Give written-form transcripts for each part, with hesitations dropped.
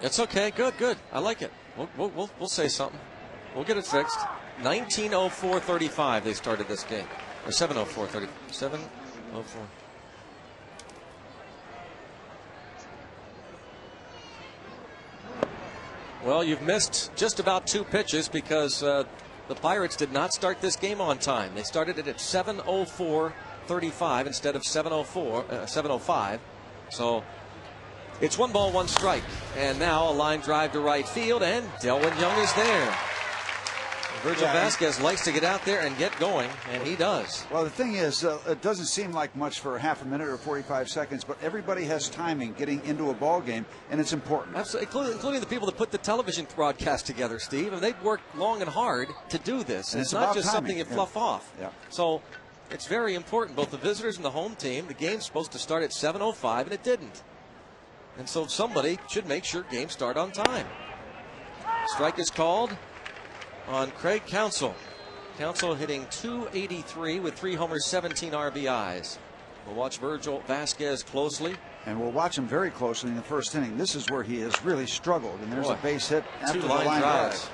It's okay. Good, good. I like it. We'll say something. We'll get it fixed. 19:04:35 they started this game. Or 7:04:30. 7:04. Well, you've missed just about 2 pitches because the Pirates did not start this game on time. They started it at 7:04:35 instead of 7:05. So it's 1 ball, 1 strike. And now a line drive to right field, and Delwyn Young is there. Virgil Vasquez likes to get out there and get going, and he does. Well, the thing is, it doesn't seem like much for half a minute or 45 seconds, but everybody has timing getting into a ball game, and it's important. Absolutely, including the people that put the television broadcast together, Steve. And they've worked long and hard to do this. And it's not just timing. Something you fluff off. Yeah. So it's very important, both the visitors and the home team. The game's supposed to start at 7:05, and it didn't. And so somebody should make sure games start on time. Strike is called on Craig Counsell. Counsell hitting .283 with 3 homers, 17 RBIs. We'll watch Virgil Vasquez closely. And we'll watch him very closely in the first inning. This is where he has really struggled. And there's a base hit after the line drive.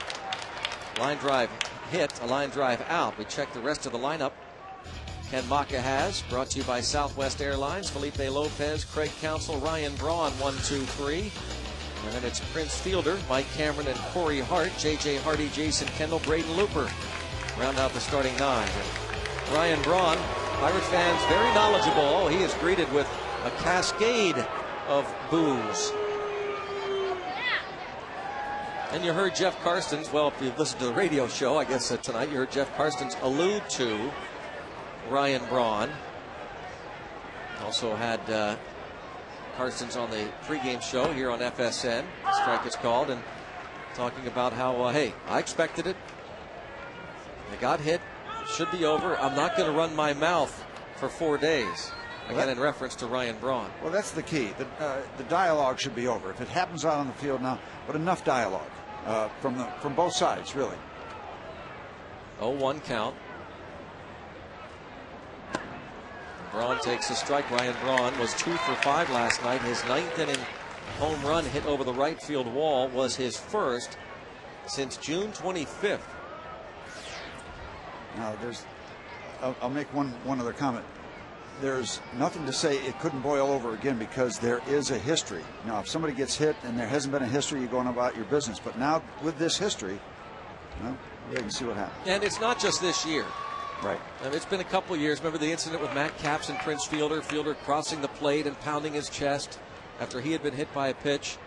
Line drive hit, a line drive out. We check the rest of the lineup. Ken Maka has, brought to you by Southwest Airlines, Felipe Lopez, Craig Counsell, Ryan Braun, 1, 2, 3. And then it's Prince Fielder, Mike Cameron, and Corey Hart, J.J. Hardy, Jason Kendall, Braden Looper. Round out the starting 9. And Ryan Braun, Pirates fans very knowledgeable. He is greeted with a cascade of boos. And you heard Jeff Karstens, well, if you listened to the radio show, I guess tonight, you heard Jeff Karstens allude to Ryan Braun. Also had Karstens on the pregame show here on FSN. Strike is called, and talking about how, hey, I expected it. They got hit. It should be over. I'm not going to run my mouth for 4 days. Again, in reference to Ryan Braun. Well, that's the key. The dialogue should be over. If it happens out on the field now, but enough dialogue from both sides, really. 0-1 count. Braun takes a strike. Ryan Braun was 2 for 5 last night. His 9th inning home run hit over the right field wall was his first since June 25th. Now, I'll make one other comment. There's nothing to say it couldn't boil over again because there is a history. Now, if somebody gets hit and there hasn't been a history, you're going about your business. But now with this history, you can see what happens. And it's not just this year. Right. It's been a couple of years. Remember the incident with Matt Capps and Prince Fielder? Fielder crossing the plate and pounding his chest after he had been hit by a pitch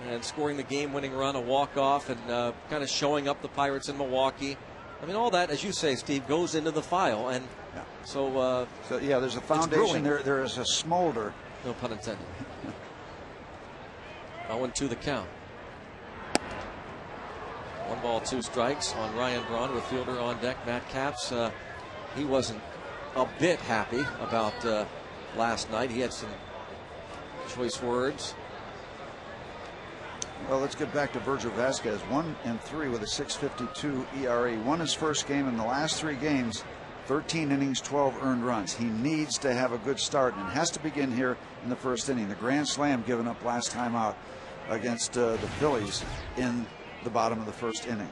and scoring the game-winning run, a walk-off, and kind of showing up the Pirates in Milwaukee. I mean, all that, as you say, Steve, goes into the file. And so there's a foundation. There is a smolder. No pun intended. 0-2 the count. 1 ball, 2 strikes on Ryan Braun with Fielder on deck. Matt Capps, he wasn't a bit happy about last night. He had some choice words. Well, let's get back to Virgil Vasquez. 1-3 with a 6.52 ERA. Won his first game in the last 3 games. 13 innings, 12 earned runs. He needs to have a good start and has to begin here in the first inning. The grand slam given up last time out against the Phillies in the bottom of the first inning.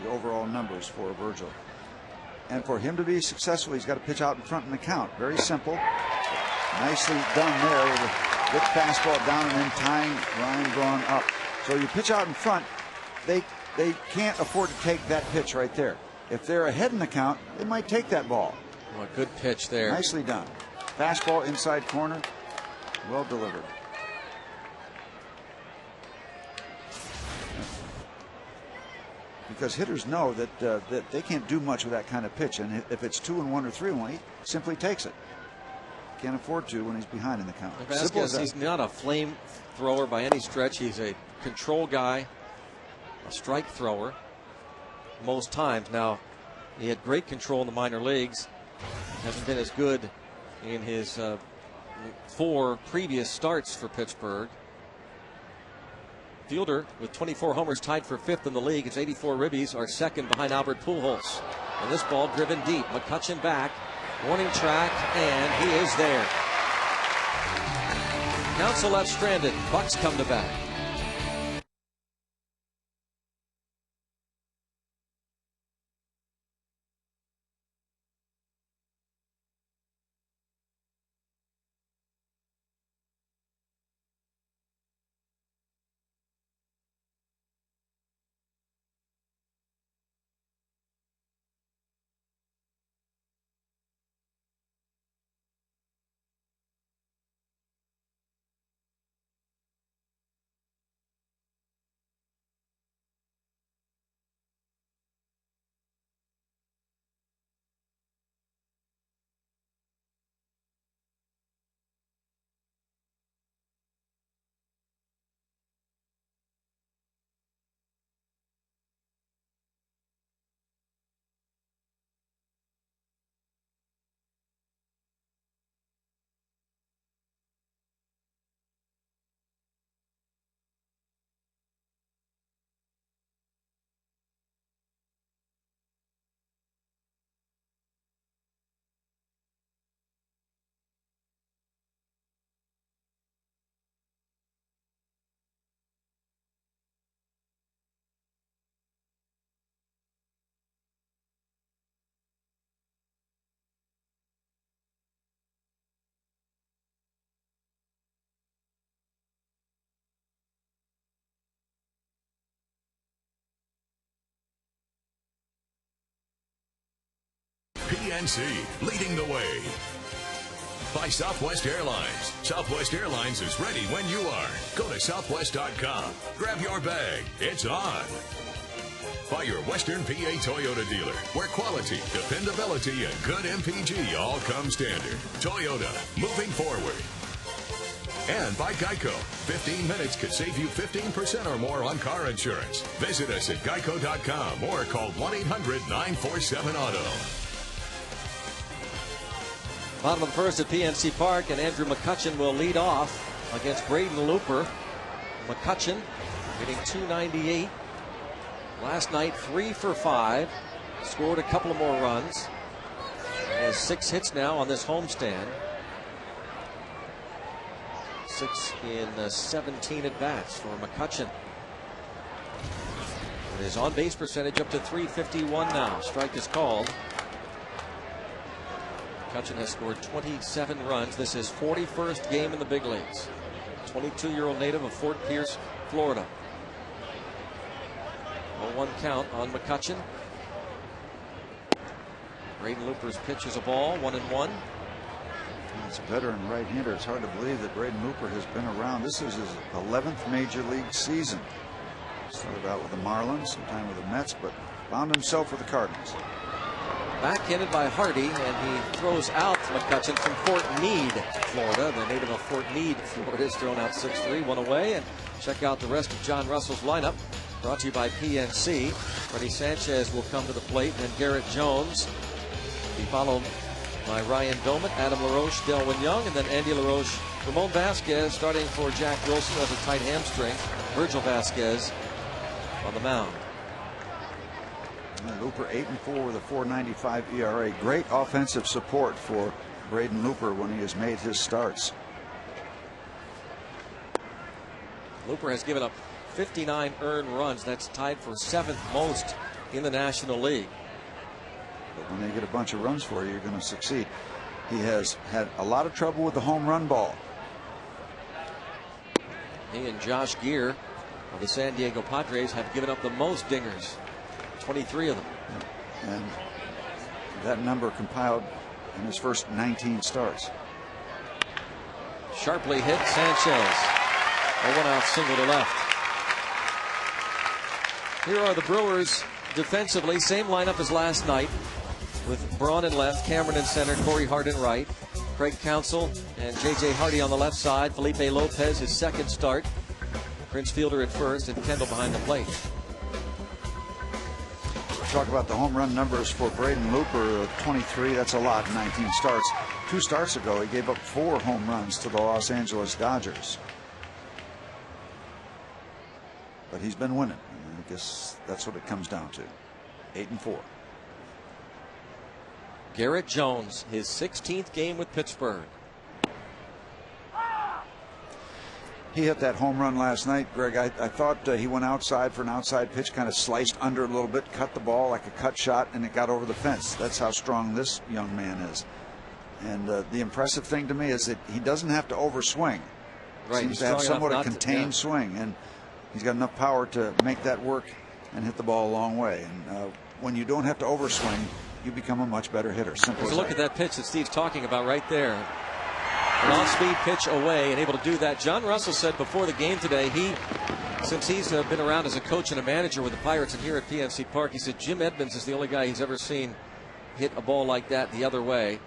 The overall numbers for Virgil. And for him to be successful, he's got to pitch out in front in the count. Very simple. Nicely done there with a good fastball down and then tying Ryan Braun up. So you pitch out in front, they can't afford to take that pitch right there. If they're ahead in the count, they might take that ball. Oh, a good pitch there. Nicely done. Fastball inside corner. Well delivered. Because hitters know that they can't do much with that kind of pitch. And if it's 2-1 or 3-1, he simply takes it. Can't afford to when he's behind in the count. Vasquez, he's not a flame thrower by any stretch. He's a control guy, a strike thrower most times. Now, he had great control in the minor leagues. Hasn't been as good in his 4 previous starts for Pittsburgh. Fielder with 24 homers, tied for 5th in the league. His 84 ribbies are 2nd behind Albert Pujols. And this ball driven deep. McCutchen back, warning track, and he is there. Counsell left stranded. Bucks come to bat. PNC, leading the way. By Southwest Airlines. Southwest Airlines is ready when you are. Go to southwest.com. Grab your bag. It's on. By your Western PA Toyota dealer, where quality, dependability, and good MPG all come standard. Toyota, moving forward. And by Geico. 15 minutes could save you 15% or more on car insurance. Visit us at geico.com or call 1-800-947-AUTO. Bottom of the first at PNC Park, and Andrew McCutchen will lead off against Braden Looper. McCutchen hitting .298. Last night, 3 for 5. Scored a couple of more runs. He has 6 hits now on this homestand. 6 in 17 at bats for McCutchen. And his on base percentage up to .351 now. Strike is called. McCutchen has scored 27 runs. This is 41st game in the big leagues. 22-year-old native of Fort Pierce, Florida. 0-1 count on McCutchen. Braden Looper's pitch is a ball, 1-1. He's a veteran right-hander. It's hard to believe that Braden Looper has been around. This is his 11th major league season. Started out with the Marlins, sometime with the Mets, but found himself with the Cardinals. Backhanded by Hardy, and he throws out McCutchen from Fort Meade, Florida. The native of Fort Meade, Florida, is thrown out 6-3, one away. And check out the rest of John Russell's lineup, brought to you by PNC. Freddie Sanchez will come to the plate, and Garrett Jones. Be followed by Ryan Doman, Adam LaRoche, Delwyn Young, and then Andy LaRoche. Ramon Vasquez starting for Jack Wilson with a tight hamstring. Virgil Vasquez on the mound. And Looper 8-4 with a .495 ERA. Great offensive support for Braden Looper when he has made his starts. Looper has given up 59 earned runs. That's tied for 7th most in the National League. But when they get a bunch of runs for you, you're going to succeed. He has had a lot of trouble with the home run ball. He and Josh Gear of the San Diego Padres have given up the most dingers, 23 of them. And that number compiled in his first 19 starts. Sharply hit Sanchez. A 1-out single to left. Here are the Brewers defensively. Same lineup as last night, with Braun in left, Cameron in center, Corey Hart in right, Craig Counsell and J.J. Hardy on the left side, Felipe Lopez his second start, Prince Fielder at first, and Kendall behind the plate. Talk about the home run numbers for Braden Looper. 23, that's a lot, 19 starts. 2 starts ago, he gave up 4 home runs to the Los Angeles Dodgers. But he's been winning. I guess that's what it comes down to. 8-4. Garrett Jones, his 16th game with Pittsburgh. He hit that home run last night, Greg. I thought he went outside for an outside pitch, kind of sliced under a little bit, cut the ball like a cut shot, and it got over the fence. That's how strong this young man is. And the impressive thing to me is that he doesn't have to overswing. Right, Seems to have somewhat a contained swing, and he's got enough power to make that work and hit the ball a long way. And when you don't have to overswing, you become a much better hitter. Simple as that. Look at that pitch that Steve's talking about right there. An off-speed pitch away, and able to do that. John Russell said before the game today, since he's been around as a coach and a manager with the Pirates and here at PNC Park, he said Jim Edmonds is the only guy he's ever seen hit a ball like that the other way.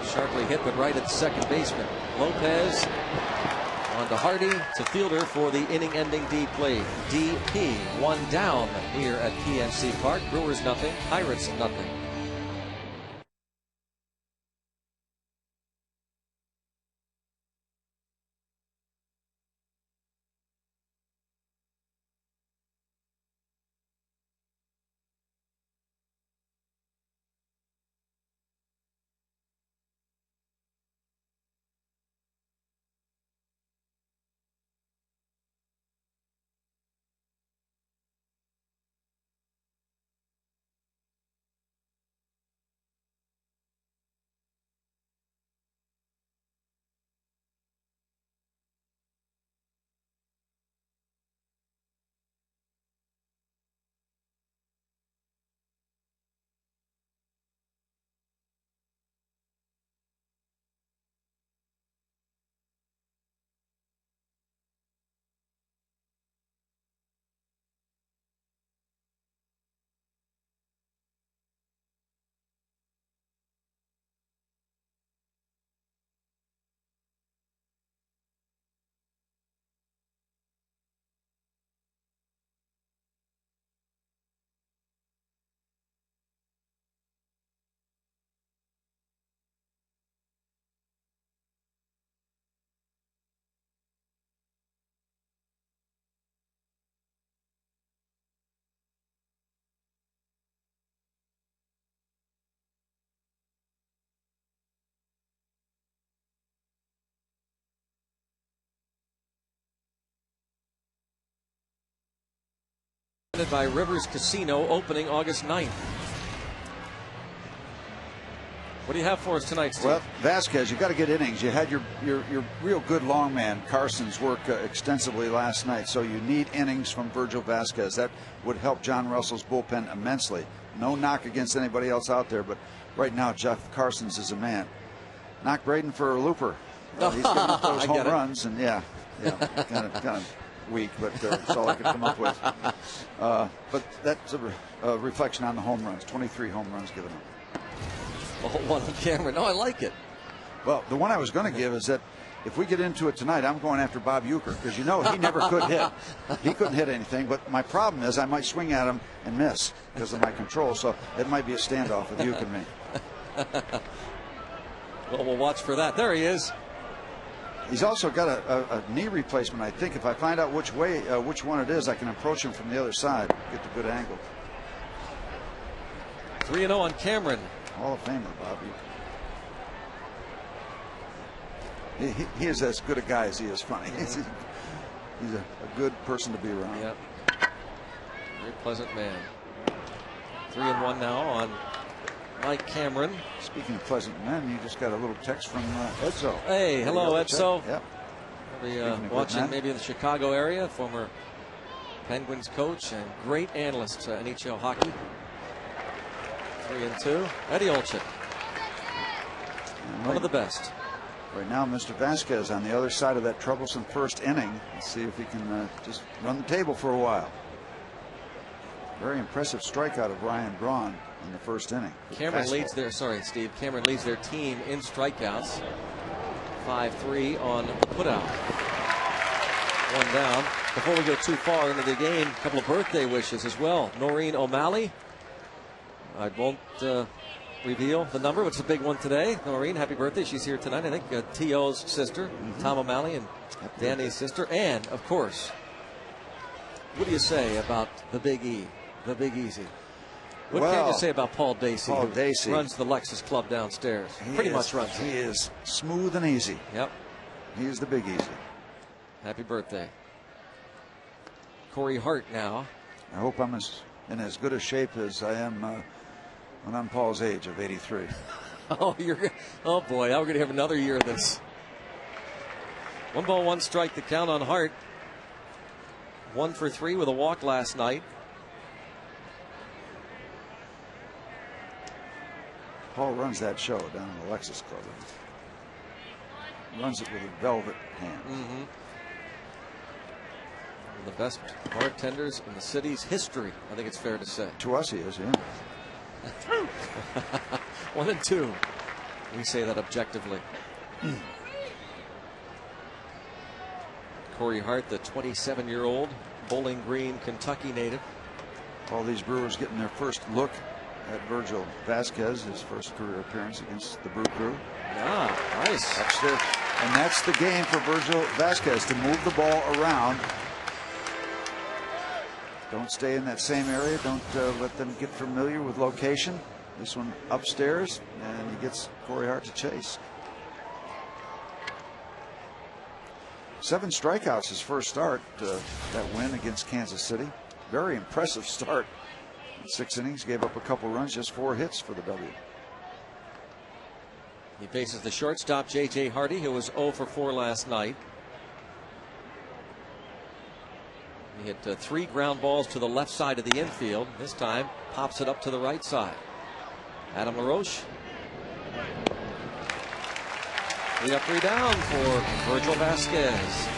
Sharply hit, but right at the second baseman. Lopez on to Hardy, to Fielder for the inning-ending DP. 1 down here at PNC Park. Brewers nothing, Pirates nothing. by Rivers Casino, opening August 9th. What do you have for us tonight, Steve? Well, Vasquez, you got to get innings. You had your real good long man Carson's work extensively last night, so you need innings from Virgil Vasquez. That would help John Russell's bullpen immensely. No knock against anybody else out there, but right now Jeff Carson's is a man. Knock Braden for a looper. He's giving up those home runs, and kind of weak, but that's all I could come up with. But that's a reflection on the home runs. 23 home runs given up. Oh, one on camera. No, I like it. Well, the one I was going to give is that if we get into it tonight, I'm going after Bob Uecker, because he never could hit. He couldn't hit anything, but my problem is I might swing at him and miss because of my control, so it might be a standoff with Uecker and me. Well, we'll watch for that. There he is. He's also got a knee replacement, I think. If I find out which one it is, I can approach him from the other side, get the good angle. 3-0 on Cameron. Hall of Famer, Bob Uecker. He is as good a guy as he is funny. He's a good person to be around. Yep. Very pleasant man. 3-1 now on Mike Cameron. Speaking of pleasant men, you just got a little text from Edzo. Hey, hello, Edzo. Yep. Probably watching maybe in the Chicago area. Former Penguins coach and great analyst NHL hockey. 3-2. Eddie Olczyk. One of the best. Right now, Mr. Vasquez on the other side of that troublesome first inning. Let's see if he can just run the table for a while. Very impressive strikeout of Ryan Braun in the first inning. Cameron leads their, Cameron leads their team in strikeouts. 5-3 on the putout. One down. Before we go too far into the game, a couple of birthday wishes as well. Noreen O'Malley. I won't reveal the number. What's the big one today? Noreen, happy birthday. She's here tonight. I think T.O.'s sister, Tom O'Malley, and Danny's sister. And, of course, what do you say about the Big E, the Big Easy? What can you say about Paul Dacey? Paul Dacey runs the Lexus Club downstairs. Pretty much runs it. He is smooth and easy. Yep. He is the Big Easy. Happy birthday. Corey Hart now. I hope I'm in as good a shape as I am when I'm Paul's age of 83. Oh boy, now we're going to have another year of this. 1 ball, 1 strike, the count on Hart. 1 for 3 with a walk last night. Paul runs that show down in the Lexus Club. Runs it with a velvet hand. Mm-hmm. One of the best bartenders in the city's history, I think it's fair to say. To us, he is, yeah. 1-2. We say that objectively. Corey Hart, the 27-year-old Bowling Green, Kentucky native. All these Brewers getting their first look at Virgil Vasquez, his first career appearance against the Brew Crew. Ah, nice. That's the game for Virgil Vasquez, to move the ball around. Don't stay in that same area. Don't let them get familiar with location. This one upstairs, and he gets Corey Hart to chase. 7 strikeouts his first start, that win against Kansas City. Very impressive start. In 6 innings, gave up a couple runs, just 4 hits for the W. He faces the shortstop, J.J. Hardy, who was 0 for 4 last night. He hit 3 ground balls to the left side of the infield. This time, pops it up to the right side. Adam LaRoche. 3 up, 3 down for Virgil Vasquez.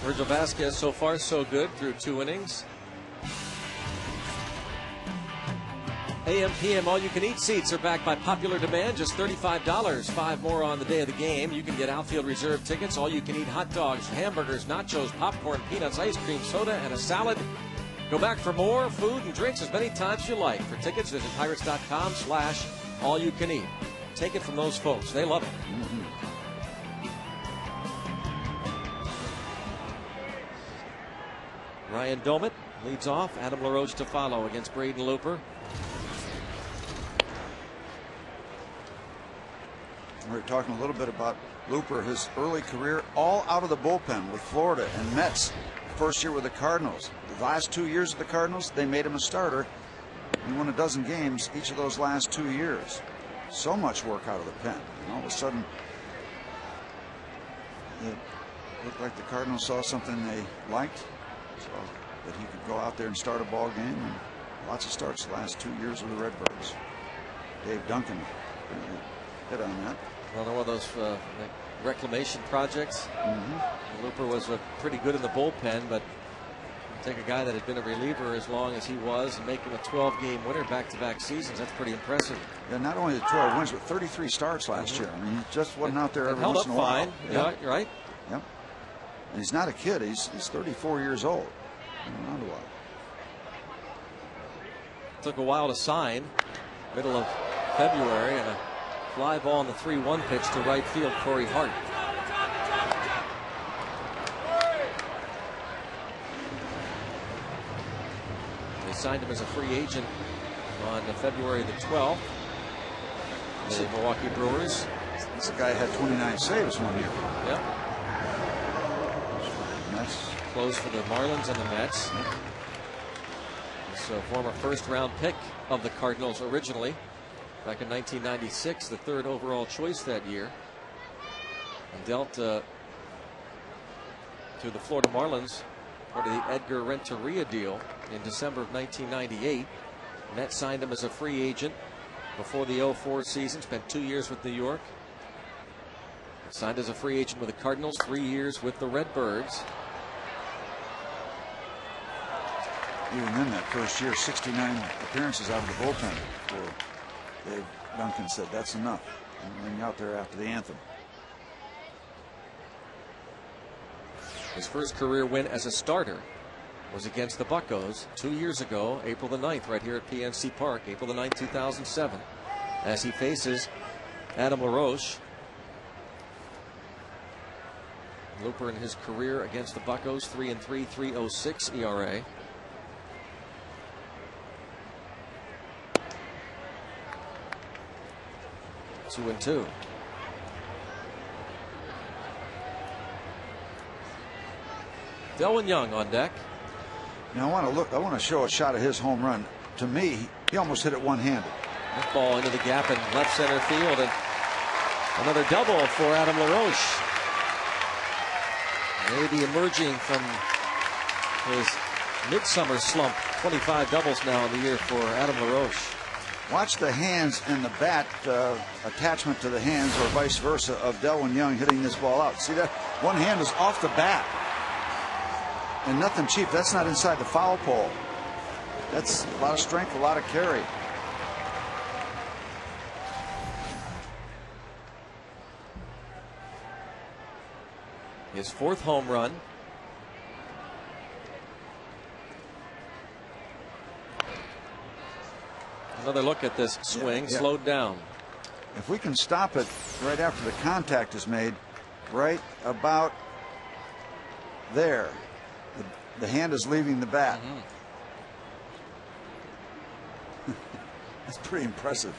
Virgil Vasquez so far so good through 2 innings. AM, PM, all-you-can-eat seats are back by popular demand, just $35. 5 more on the day of the game. You can get outfield reserve tickets, all-you-can-eat hot dogs, hamburgers, nachos, popcorn, peanuts, ice cream, soda, and a salad. Go back for more food and drinks as many times as you like. For tickets, visit pirates.com/all-you-can-eat. Take it from those folks. They love it. Ryan Domit leads off. Adam LaRoche to follow against Braden Looper. We were talking a little bit about Looper, his early career, all out of the bullpen with Florida and Mets. First year with the Cardinals. The last 2 years of the Cardinals, they made him a starter. He won a dozen games each of those last 2 years. So much work out of the pen. And all of a sudden, it looked like the Cardinals saw something they liked. So that he could go out there and start a ball game. And lots of starts the last 2 years with the Redbirds. Dave Duncan hit on that. Another one of those reclamation projects. Looper was pretty good in the bullpen, but take a guy that had been a reliever as long as he was and make him a 12-game winner back-to-back seasons. That's pretty impressive. Yeah, not only the 12 wins, but 33 starts last year. I mean, he just wasn't out there every once in a while. Held up fine. Yeah, you're right. Yep. And he's not a kid. He's 34 years old. Been around a while. Took a while to sign. Middle of February, and a fly ball on the 3-1 pitch to right field, Corey Hart. They signed him as a free agent on February the 12th. The Milwaukee Brewers. This guy had 29 saves one year. Yep. Mets. Closed for the Marlins and the Mets. He's a former first-round pick of the Cardinals originally. Back in 1996, the 3rd overall choice that year. And dealt to the Florida Marlins part of the Edgar Renteria deal in December of 1998. Mets signed him as a free agent before the 04 season. Spent 2 years with New York. Signed as a free agent with the Cardinals, 3 years with the Redbirds. Even then, that first year, 69 appearances out of the bullpen. Dave Duncan said that's enough. And then out there after the anthem. His first career win as a starter was against the Buccos 2 years ago, April the 9th, right here at PNC Park, April the 9th, 2007, as he faces Adam LaRoche. Looper in his career against the Buccos, 3-3, 3.06 ERA. Two and two. Delwyn Young on deck. Now I want to show a shot of his home run. To me, he almost hit it one-handed. That ball into the gap in left center field, and another double for Adam LaRoche. Maybe emerging from his midsummer slump. 25 doubles now in the year for Adam LaRoche. Watch the hands and the bat attachment to the hands, or vice versa, of Delwyn Young hitting this ball out. See that? One hand is off the bat. And nothing cheap. That's not inside the foul pole. That's a lot of strength, a lot of carry. His 4th home run. Another look at this swing, slowed down. If we can stop it right after the contact is made, right about there, the hand is leaving the bat. That's pretty impressive.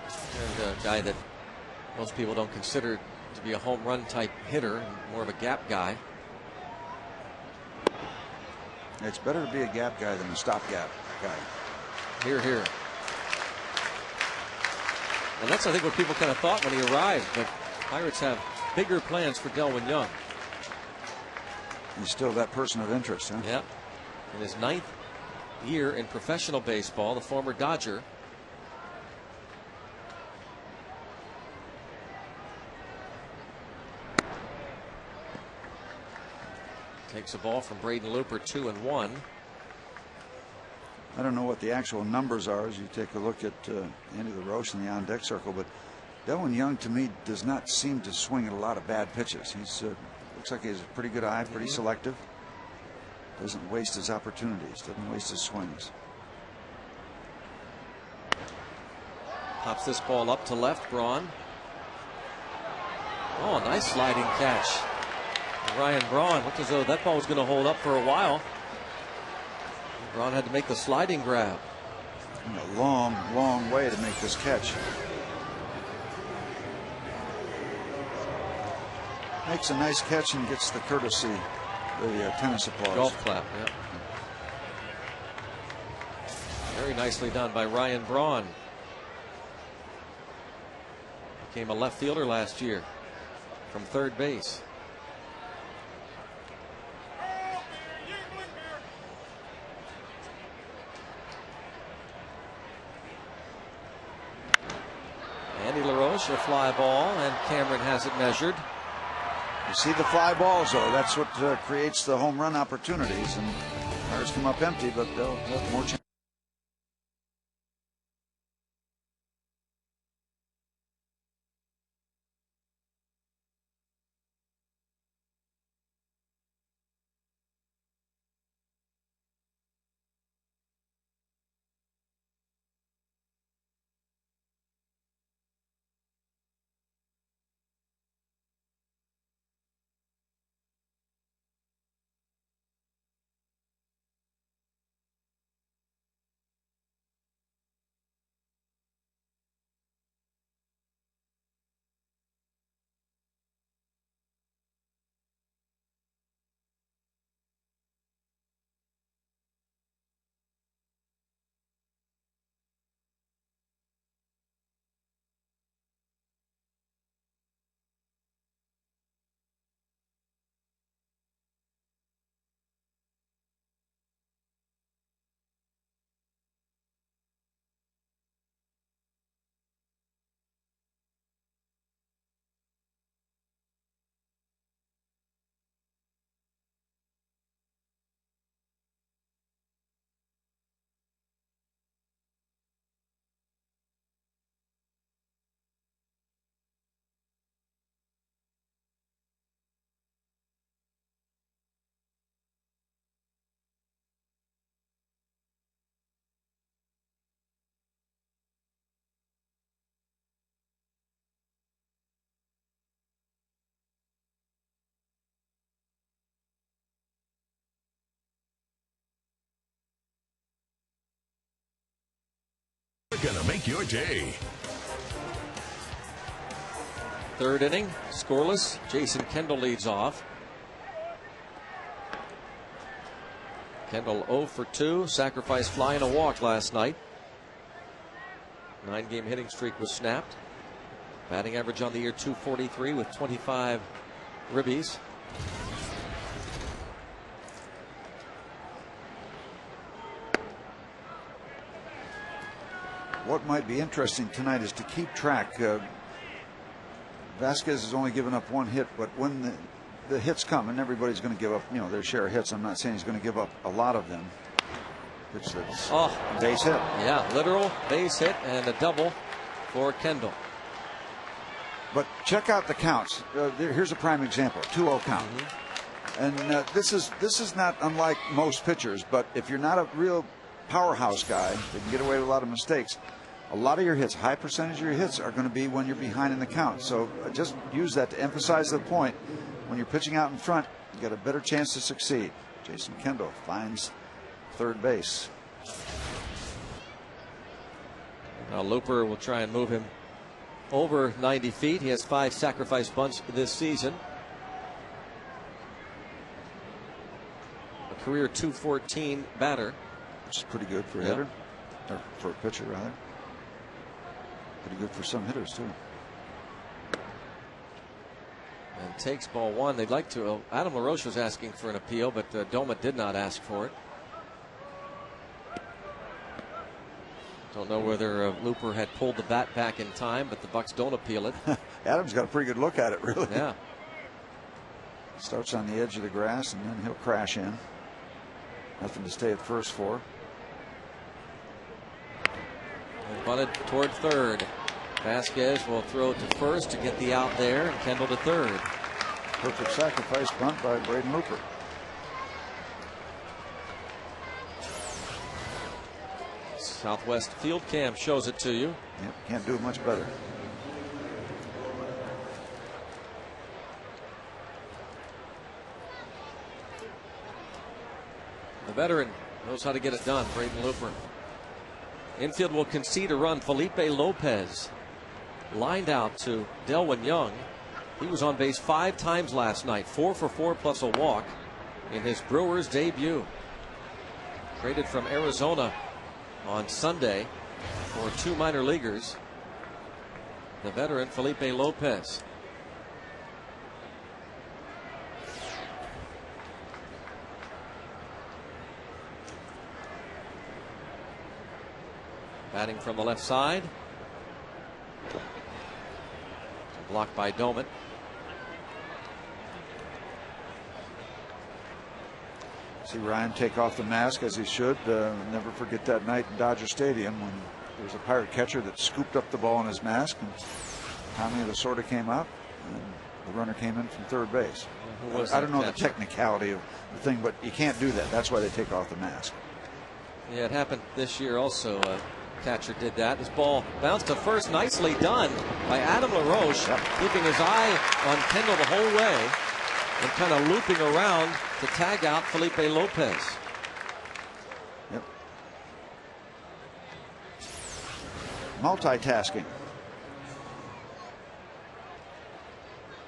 And a guy that most people don't consider to be a home run type hitter, more of a gap guy. It's better to be a gap guy than a stopgap guy. Here, here. And that's, I think, what people kind of thought when he arrived. But Pirates have bigger plans for Delwyn Young. He's still that person of interest, huh? Yeah. In his 9th year in professional baseball, the former Dodger. Takes a ball from Braden Looper, 2-1. I don't know what the actual numbers are as you take a look at Andy LaRoche in the on deck circle, but Delwin Young to me does not seem to swing at a lot of bad pitches. He's looks like he has a pretty good eye, pretty selective. Doesn't waste his opportunities, doesn't waste his swings. Pops this ball up to left. Braun. Oh, nice sliding catch. Ryan Braun looked as though that ball was going to hold up for a while. Braun had to make the sliding grab. A long, long way to make this catch. Makes a nice catch and gets the courtesy, the tennis applause. Golf clap, yeah. Very nicely done by Ryan Braun. Became a left fielder last year from third base. Andy LaRoche, a fly ball, and Cameron has it measured. You see the fly balls, though. That's what creates the home run opportunities. And Pirates come up empty, but they'll have more chance. We're gonna make your day. Third inning, scoreless. Jason Kendall leads off. Kendall 0 for 2, sacrifice fly and a walk last night. 9-game hitting streak was snapped. Batting average on the year 243 with 25 ribbies. What might be interesting tonight is to keep track. Vasquez has only given up one hit, but when the hits come, and everybody's going to give up, their share of hits. I'm not saying he's going to give up a lot of them. It's a base hit. Yeah, literal base hit and a double for Kendall. But check out the counts. Here's a prime example: 2-0 count. And this is not unlike most pitchers. But if you're not a real powerhouse guy that can get away with a lot of mistakes, a lot of your hits, high percentage of your hits, are going to be when you're behind in the count. So just use that to emphasize the point. When you're pitching out in front, you got a better chance to succeed. Jason Kendall finds third base. Now Looper will try and move him over 90 feet. He has 5 sacrifice bunts this season. A career .214 batter. Which is pretty good for a hitter, or for a pitcher rather. Pretty good for some hitters too. And takes ball one. They'd like to. Adam LaRoche was asking for an appeal, but Doma did not ask for it. Don't know whether Looper had pulled the bat back in time, but the Bucks don't appeal it. Adam's got a pretty good look at it, really. Yeah. Starts on the edge of the grass, and then he'll crash in. Nothing to stay at first for. Bunted toward third. Vasquez will throw to first to get the out there, and Kendall to third. Perfect sacrifice bunt by Braden Looper. Southwest Field Cam shows it to you. Yep, can't do it much better. The veteran knows how to get it done, Braden Looper. Infield will concede a run. Felipe Lopez lined out to Delwyn Young. He was on base 5 times last night, 4 for 4 plus a walk in his Brewers debut. Traded from Arizona on Sunday for 2 minor leaguers. The veteran Felipe Lopez. Batting from the left side. Blocked by Doman. See Ryan take off the mask as he should. Never forget that night in Dodger Stadium when there was a Pirate catcher that scooped up the ball in his mask, and Tommy Lasorda came up, and the runner came in from third base. I don't know the technicality of the thing, but you can't do that. That's why they take off the mask. Yeah, it happened this year also. Catcher did that. This ball bounced to first. Nicely done by Adam LaRoche, keeping his eye on Kendall the whole way and kind of looping around to tag out Felipe Lopez. Yep. Multitasking.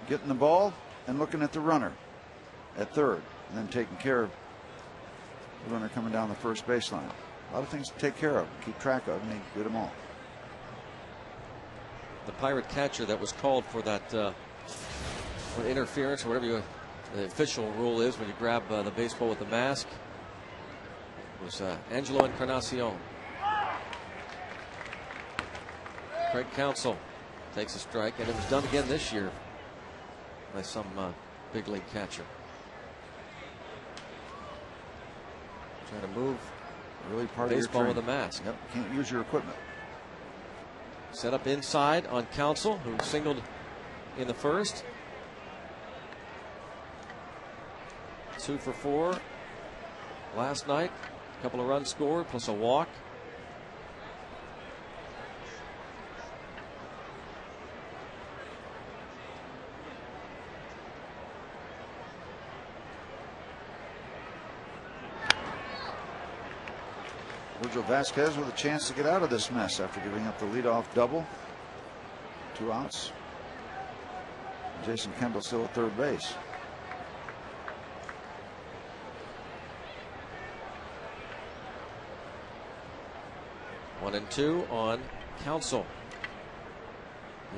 Getting the ball and looking at the runner at third, and then taking care of the runner coming down the first baseline. A lot of things to take care of, keep track of, and he did them all. The Pirate catcher that was called for that for interference or whatever the official rule is when you grab the baseball with the mask was Angelo Encarnacion. Craig Counsell takes a strike, and it was done again this year by some big league catcher. Trying to move really part baseball of your with a mask. Yep, can't use your equipment. Set up inside on Counsell, who singled in the first. 2 for 4 last night. A couple of runs scored plus a walk. Virgil Vasquez with a chance to get out of this mess after giving up the leadoff double. 2 outs. Jason Kendall still at third base. One and 2 on Counsell.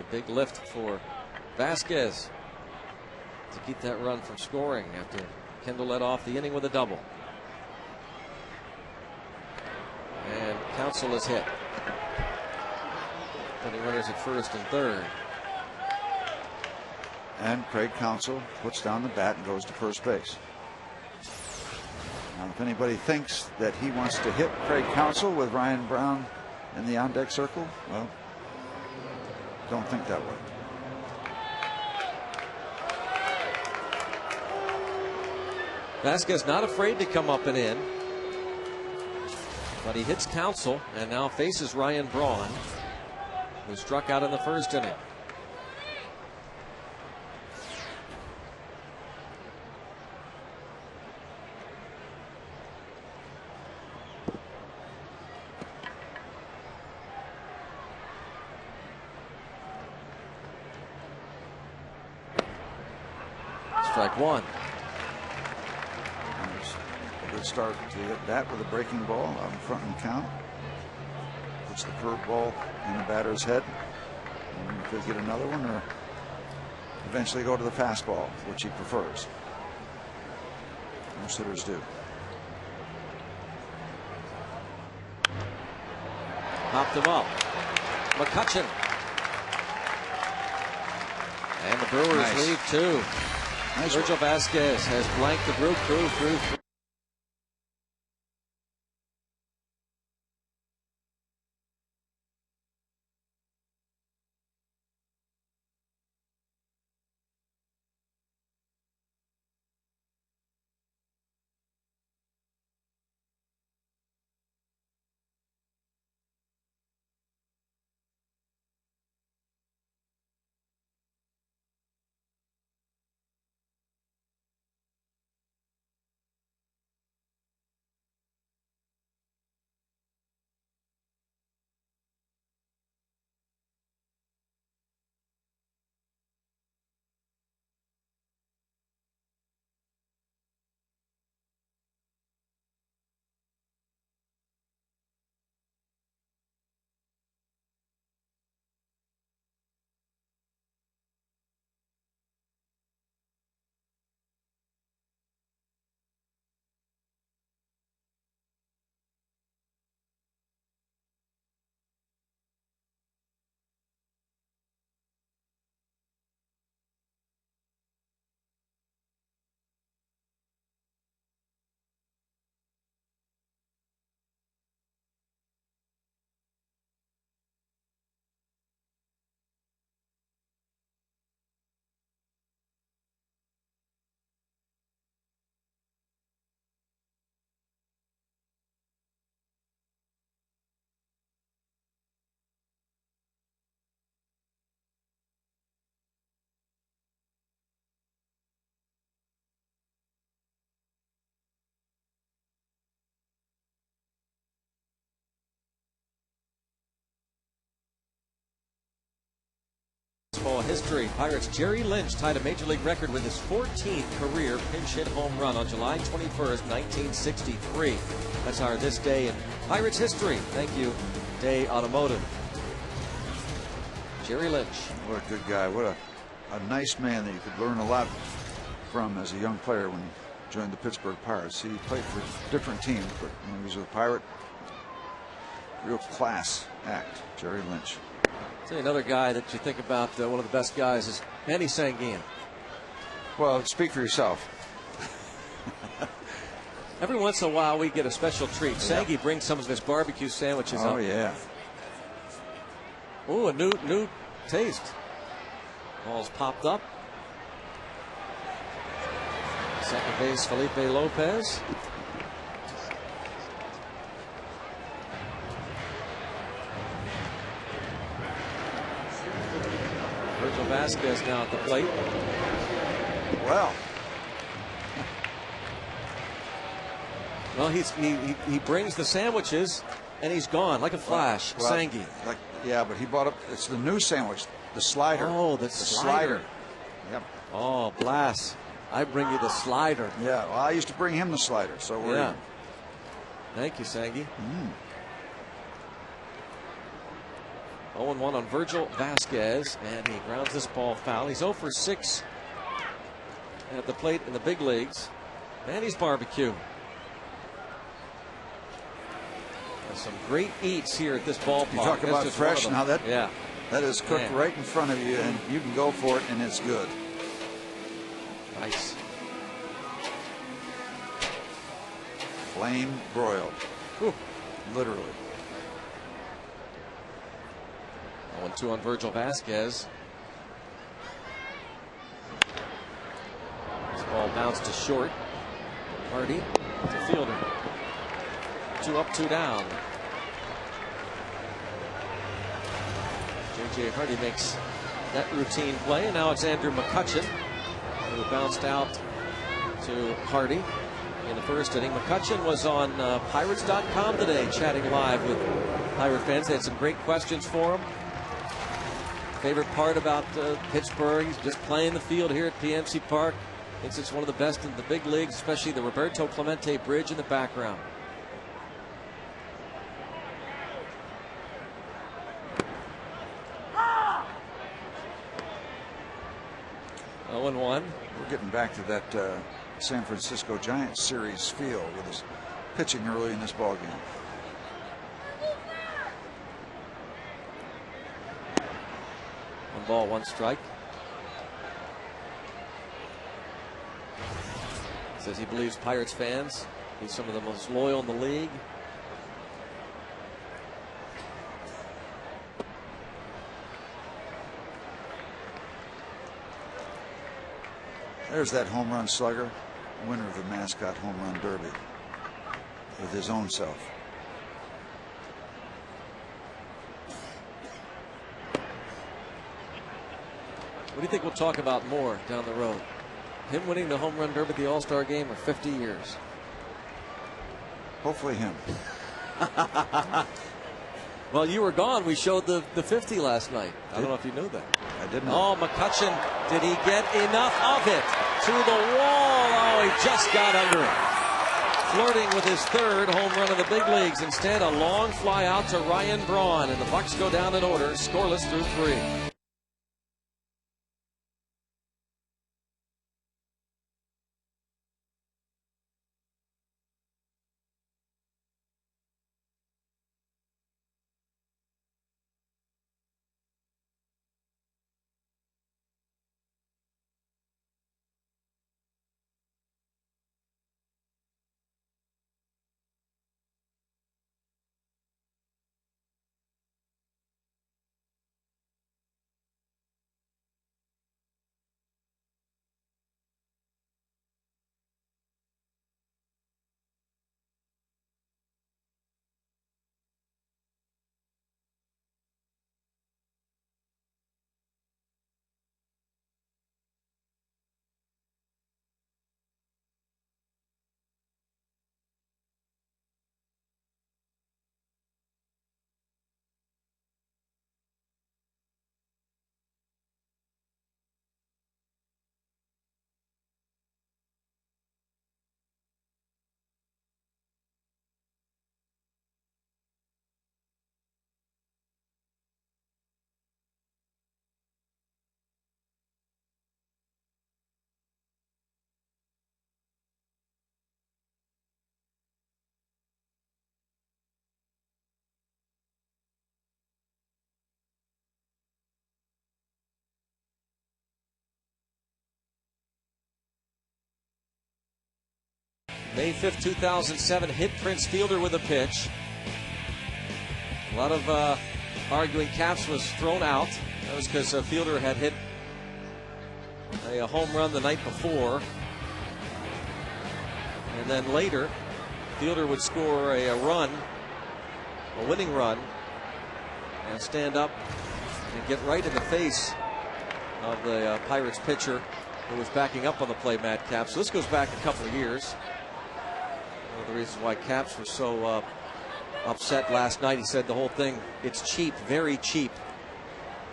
A big lift for Vasquez to keep that run from scoring after Kendall led off the inning with a double. And Counsell is hit. Putting runners at first and third. And Craig Counsell puts down the bat and goes to first base. Now, if anybody thinks that he wants to hit Craig Counsell with Ryan Brown in the on-deck circle, well, don't think that way. Vasquez not afraid to come up and in. But he hits Counsell and now faces Ryan Braun, who struck out in the first inning. Strike one. Good start to hit that with a breaking ball out in front and count. Puts the curveball in the batter's head. And could get another one or eventually go to the fastball, which he prefers. Most hitters do. Popped him up. McCutchen. And the Brewers lead 2. Nice Virgil Vasquez has blanked the group through. Baseball history. Pirates' Jerry Lynch tied a major league record with his 14th career pinch hit home run on July 21st, 1963. That's our This Day in Pirates history. Thank you, Day Automotive. Jerry Lynch. What a good guy. What a nice man that you could learn a lot from as a young player when he joined the Pittsburgh Pirates. He played for different teams, but when he was a Pirate, real class act. Jerry Lynch. Another guy that you think about, one of the best guys, is Manny Sanguin. Well, speak for yourself. Every once in a while, we get a special treat. Yeah. Sanguin brings some of his barbecue sandwiches up. Oh, yeah. Oh, a new taste. Ball's popped up. Second base, Felipe Lopez. Virgil Vasquez now at the plate. Well, he brings the sandwiches and he's gone like a flash. Well, Sanguin. Yeah, but he brought up, it's the new sandwich, the slider. Oh, the slider. Yep. Oh, Blas, I bring you the slider. Yeah, well, I used to bring him the slider, so we're yeah. Thank you, Sanguin. 0-1 on Virgil Vasquez, and he grounds this ball foul. He's 0 for 6 at the plate in the big leagues. Manny's barbecue. There's some great eats here at this ballpark. You talk about fresh, now that is cooked right in front of you, and you can go for it, and it's good. Nice. Flame broiled. Whew. Literally. 1-2 on Virgil Vasquez. This ball bounced to short. Hardy, the fielder. 2 up, 2 down. J.J. Hardy makes that routine play, and now it's Andrew McCutchen, who bounced out to Hardy in the first inning. McCutchen was on Pirates.com today, chatting live with Pirate fans. They had some great questions for him. Favorite part about Pittsburgh, he's just playing the field here at PNC Park. Thinks it's one of the best in the big leagues, especially the Roberto Clemente Bridge in the background. Oh, 0-1. We're getting back to that San Francisco Giants series feel with his pitching early in this ball game. One ball, 1 strike. Says he believes Pirates fans, he's some of the most loyal in the league. There's that home run slugger, winner of the Mascot Home Run Derby, with his own self. What do you think we'll talk about more down the road? Him winning the home run derby at the All-Star game or 50 years? Hopefully him. Well, you were gone. We showed the 50 last night. I don't know if you knew that. I didn't. Oh, McCutchen, did he get enough of it? To the wall. Oh, he just got under it. Flirting with his third home run of the big leagues. Instead, a long fly out to Ryan Braun, and the Bucks go down in order, scoreless through 3. May 5th, 2007, hit Prince Fielder with a pitch. A lot of arguing Caps was thrown out. That was because Fielder had hit a home run the night before. And then later, Fielder would score a run, a winning run, and stand up and get right in the face of the Pirates pitcher who was backing up on the play, Matt Capps. So this goes back a couple of years. One of the reasons why Capps was so upset last night, he said the whole thing, it's cheap, very cheap.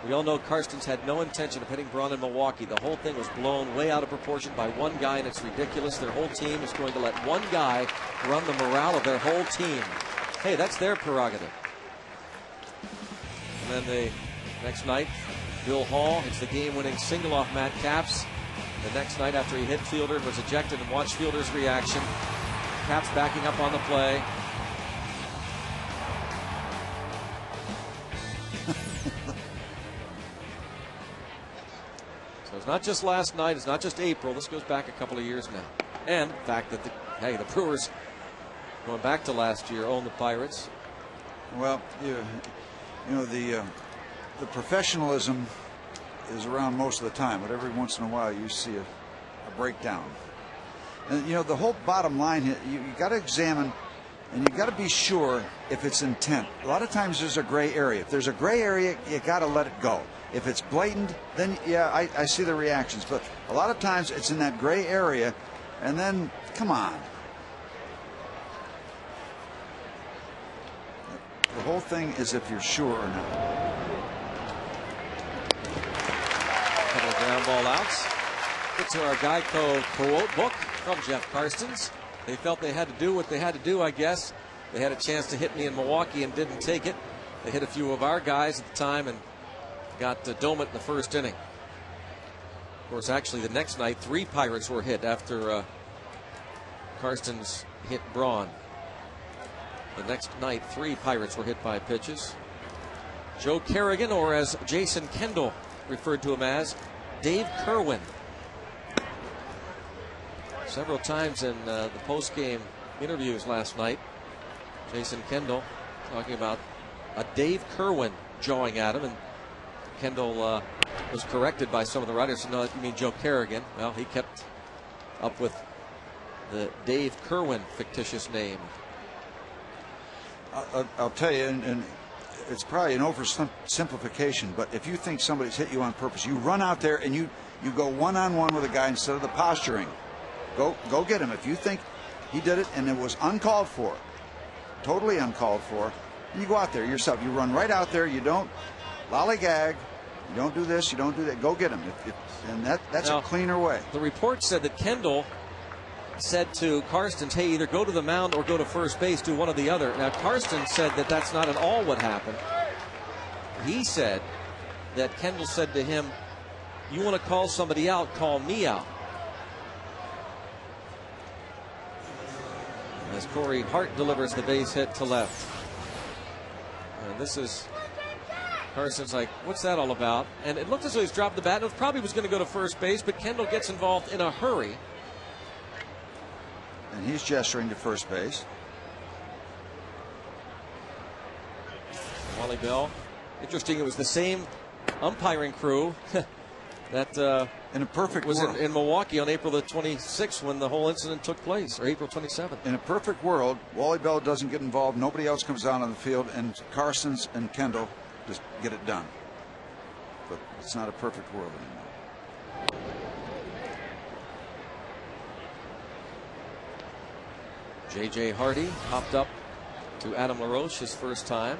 We all know Karstens had no intention of hitting Braun in Milwaukee. The whole thing was blown way out of proportion by one guy, and it's ridiculous. Their whole team is going to let one guy run the morale of their whole team. Hey, that's their prerogative. And then the next night, Bill Hall hits the game-winning single off Matt Capps. The next night after he hit Fielder and was ejected, and watch Fielder's reaction. Capps backing up on the play. So it's not just last night, it's not just April. This goes back a couple of years now. And the fact that the Brewers, going back to last year, own the Pirates. Well, you know the professionalism is around most of the time, but every once in a while you see a breakdown. And you know the whole bottom line here, you got to examine, and you got to be sure if it's intent. A lot of times there's a gray area. If there's a gray area, you got to let it go. If it's blatant, then yeah, I see the reactions. But a lot of times it's in that gray area, and then come on. The whole thing is if you're sure or not. A couple of ground ball outs. Get to our Geico quote book from Jeff Karstens. They felt they had to do what they had to do, I guess. They had a chance to hit me in Milwaukee and didn't take it. They hit a few of our guys at the time and got Domit in the first inning. Of course, actually, the next night, 3 Pirates were hit after Karstens hit Braun. The next night, 3 Pirates were hit by pitches. Joe Kerrigan, or as Jason Kendall referred to him as, Dave Kerwin. Several times in the post-game interviews last night, Jason Kendall talking about a Dave Kerwin jawing at him, and Kendall was corrected by some of the writers. No, you mean Joe Kerrigan. Well, he kept up with the Dave Kerwin fictitious name. I'll tell you, and it's probably an oversimplification, but if you think somebody's hit you on purpose, you run out there and you go one-on-one with a guy instead of the posturing. Go get him. If you think he did it and it was uncalled for, totally uncalled for, you go out there yourself. You run right out there. You don't lollygag. You don't do this. You don't do that. Go get him. And that's a cleaner way. The report said that Kendall said to Karstens, hey, either go to the mound or go to first base, do one or the other. Now, Karstens said that that's not at all what happened. He said that Kendall said to him, you want to call somebody out, call me out. As Corey Hart delivers the base hit to left. And this is Karstens like, what's that all about? And it looked as though he's dropped the bat. It probably was going to go to first base, but Kendall gets involved in a hurry. And he's gesturing to first base. Wally Bell. Interesting, it was the same umpiring crew that in a perfect was world. in Milwaukee on April the 26th when the whole incident took place, or April 27th. In a perfect world, Wally Bell doesn't get involved. Nobody else comes out on the field, and Karstens and Kendall just get it done. But it's not a perfect world anymore. J.J. Hardy hopped up to Adam LaRoche his first time.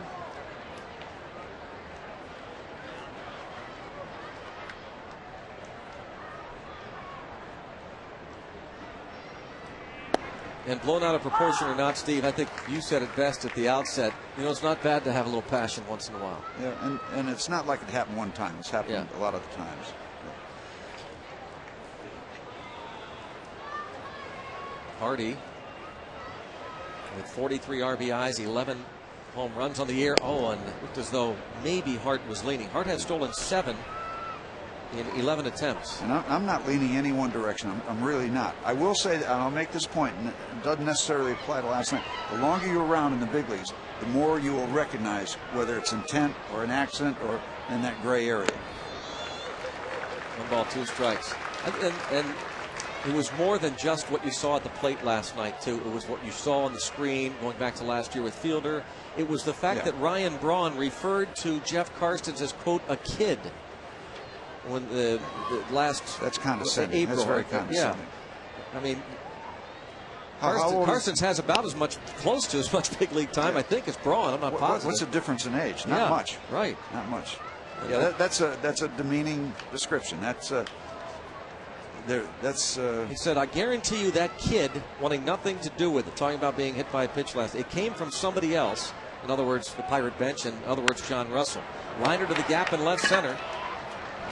And blown out of proportion or not, Steve, I think you said it best at the outset. You know, it's not bad to have a little passion once in a while. Yeah, and it's not like it happened one time. It's happened a lot of the times. Hardy with 43 RBIs, 11 home runs on the year. Oh, and it looked as though maybe Hart was leaning. Hart had stolen 7 in 11 attempts. And I'm not leaning any one direction. I'm really not. I will say that, and I'll make this point, and it doesn't necessarily apply to last night. The longer you're around in the big leagues, the more you will recognize whether it's intent or an accident or in that gray area. 1 ball, 2 strikes. And it was more than just what you saw at the plate last night, too. It was what you saw on the screen, going back to last year with Fielder. It was the fact that Ryan Braun referred to Jeff Karstens as, quote, a kid. When the last that's condescending. April, that's very condescending. Yeah, I mean, Karstens has about as much, close to as much big league time, I think, as Braun. I'm not positive. What's the difference in age? Not much. Right. Not much. Yeah, that's a demeaning description. That's he said, I guarantee you that kid wanting nothing to do with it, talking about being hit by a pitch last, it came from somebody else. In other words, the Pirate bench, in other words, John Russell. Liner to the gap in left center.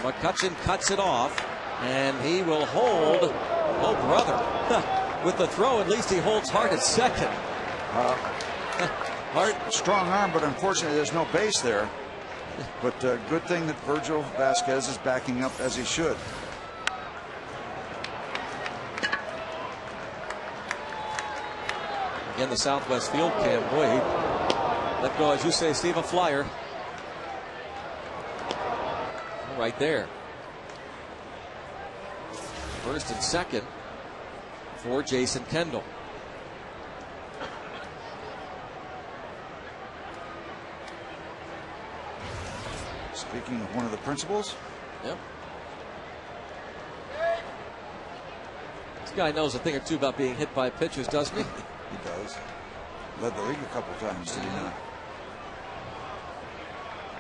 McCutchen cuts it off, and he will hold. Oh, brother. With the throw, at least he holds Hart at second. Hart, strong arm, but unfortunately there's no base there. But good thing that Virgil Vasquez is backing up as he should. Again, the Southwest Field cam. Boy, he let go, as you say, Steve, a flyer. Right there. First and second for Jason Kendall. Speaking of one of the principals. Yep. This guy knows a thing or two about being hit by pitches, doesn't he? He does. Led the league a couple times, did he not?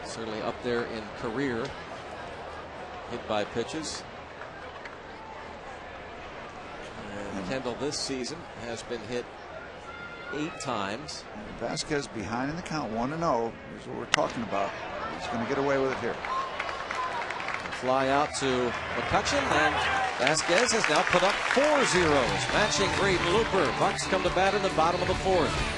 Certainly up there in career hit by pitches. And Kendall this season has been hit 8 times. And Vasquez behind in the count, 1-0. Here's what we're talking about. He's going to get away with it here. Fly out to McCutchen, and Vasquez has now put up 4 zeros, matching Braden Looper. Bucks come to bat in the bottom of the 4th.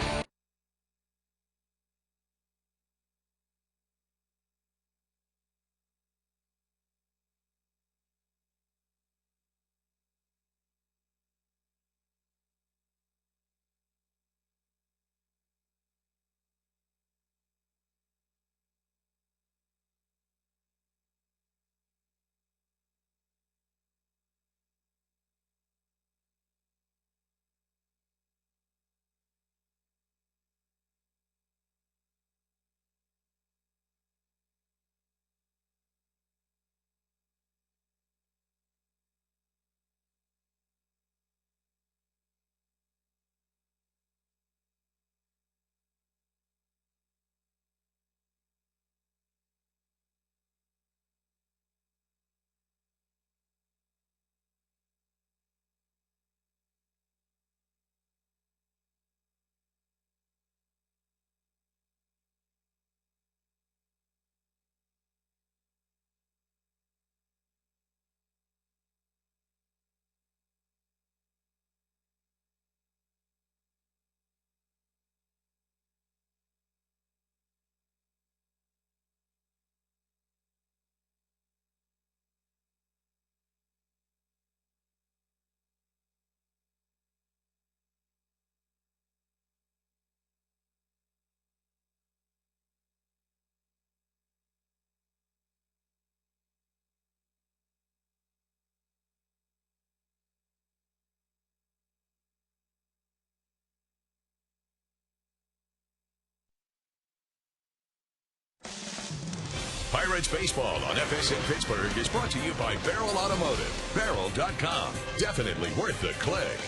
Pirates baseball on FSN Pittsburgh is brought to you by Beryl Automotive. Beryl.com. Definitely worth the click.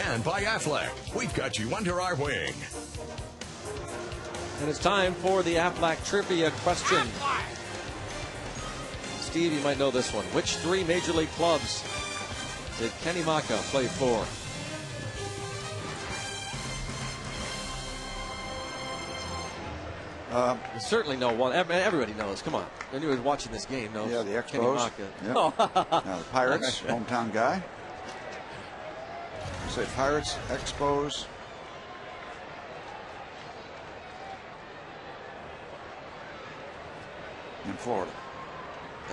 And by Aflac. We've got you under our wing. And it's time for the Aflac trivia question. Steve, you might know this one. Which 3 major league clubs did Kenny Maka play for? You certainly know one. Everybody knows. Come on. Anyone watching this game knows. Yeah, the Kenny Expos. Maka. Yep. Oh. The Pirates, hometown guy. Say Pirates, Expos. In Florida.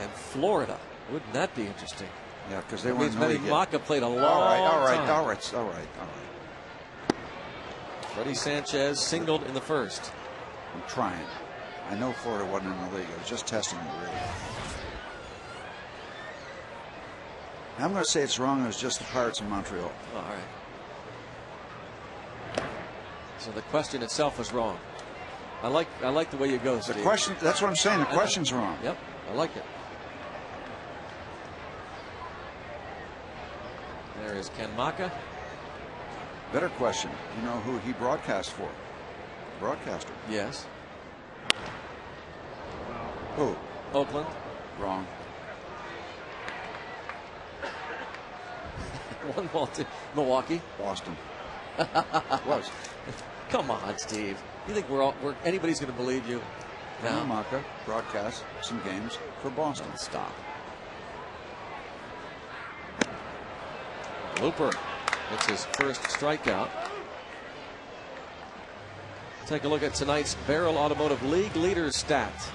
And Florida. Wouldn't that be interesting? Yeah, because they That weren't means Kenny really good. Maka played a long All right. time. Freddie Sanchez singled in the first. I'm trying. I know Florida wasn't in the league. I was just testing it, really. I'm going to say it's wrong. It was just the Pirates in Montreal. All right. So the question itself was wrong. I like the way you go, The Steve. question, that's what I'm saying. The question's wrong. Yep, I like it. There is Ken Maka. Better question. You know who he broadcast for? Broadcaster. Yes. Who? Oakland. Wrong. One ball to Milwaukee. Boston. Was. Come on, Steve. You think anybody's going to believe you? Kenny Maka broadcast some games for Boston. Stop. Looper. It's his first strikeout. Take a look at tonight's Beryl Automotive League leaders stat.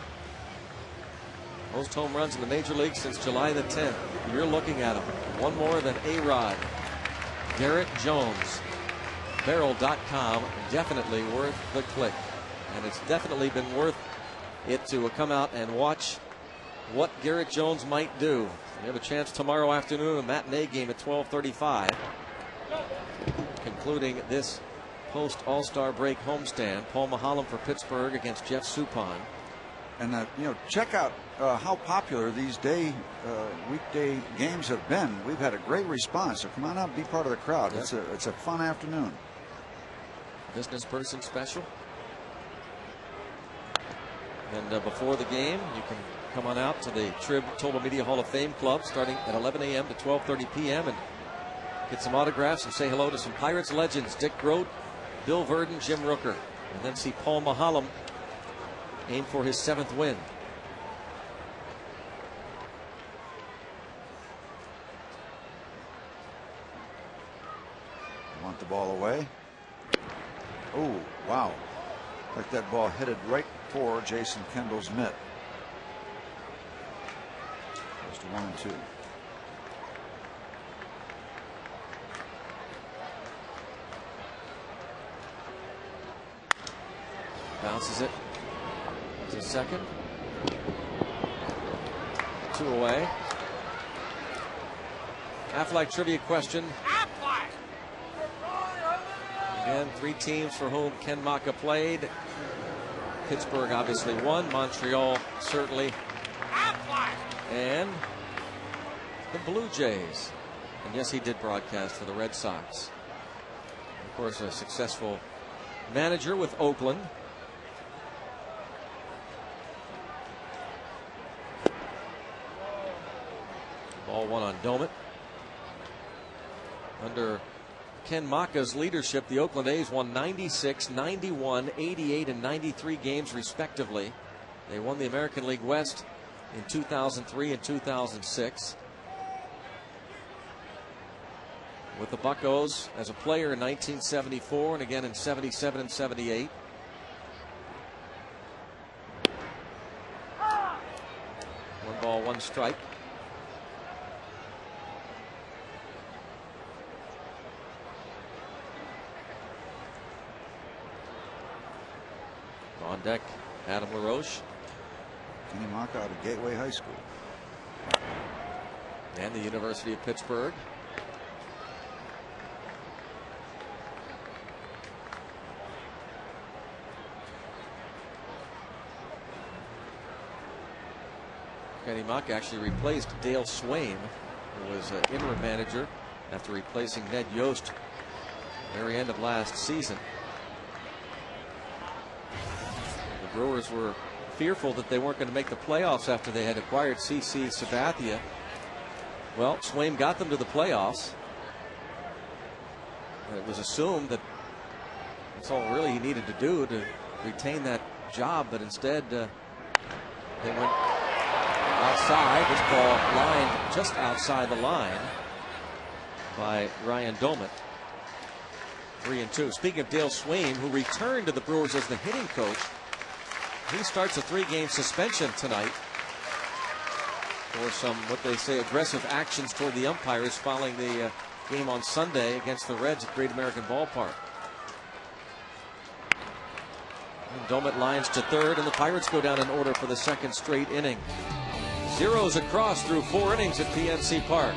Most home runs in the major league since July the 10th. You're looking at him. One more than A-Rod. Garrett Jones. Beryl.com. Definitely worth the click. And it's definitely been worth it to come out and watch what Garrett Jones might do. We have a chance tomorrow afternoon, a matinee game at 12:35. Concluding this post All-Star break homestand. Paul Maholm for Pittsburgh against Jeff Suppan. And check out how popular these weekday games have been. We've had a great response. So come on out and be part of the crowd. Yep. It's a fun afternoon. Business person special. And before the game, you can come on out to the Trib Total Media Hall of Fame Club starting at 11 a.m. to 12:30 p.m. and get some autographs and say hello to some Pirates legends. Dick Groat, Bill Verdon, Jim Rooker. And then see Paul Maholm aim for his 7th win. Want the ball away. Oh, wow. Like that ball headed right for Jason Kendall's mitt. Goes to 1-2. Bounces it to second. 2 away. Aflac trivia question. Again, 3 teams for whom Ken Maka played. Pittsburgh obviously won. Montreal certainly. And the Blue Jays. And yes, he did broadcast for the Red Sox. Of course, a successful manager with Oakland. Ball 1 on Domet. Under Ken Maka's leadership, the Oakland A's won 96, 91, 88, and 93 games respectively. They won the American League West in 2003 and 2006. With the Buccos as a player in 1974 and again in 77 and 78. One ball, one strike. On deck, Adam LaRoche. Kenny Maka out of Gateway High School. And the University of Pittsburgh. Kenny Mock actually replaced Dale Swaim, who was an interim manager after replacing Ned Yost very end of last season. The Brewers were fearful that they weren't going to make the playoffs after they had acquired CC Sabathia. Well, Swaim got them to the playoffs. It was assumed that that's all really he needed to do to retain that job, but instead they went outside. This ball lined just outside the line by Ryan Doumit. 3-2. Speaking of Dale Swaim, who returned to the Brewers as the hitting coach, he starts a 3-game suspension tonight for some, what they say, aggressive actions toward the umpires following the game on Sunday against the Reds at Great American Ballpark. And Doumit lines to third, and the Pirates go down in order for the second straight inning. Zeros across through 4 innings at PNC Park.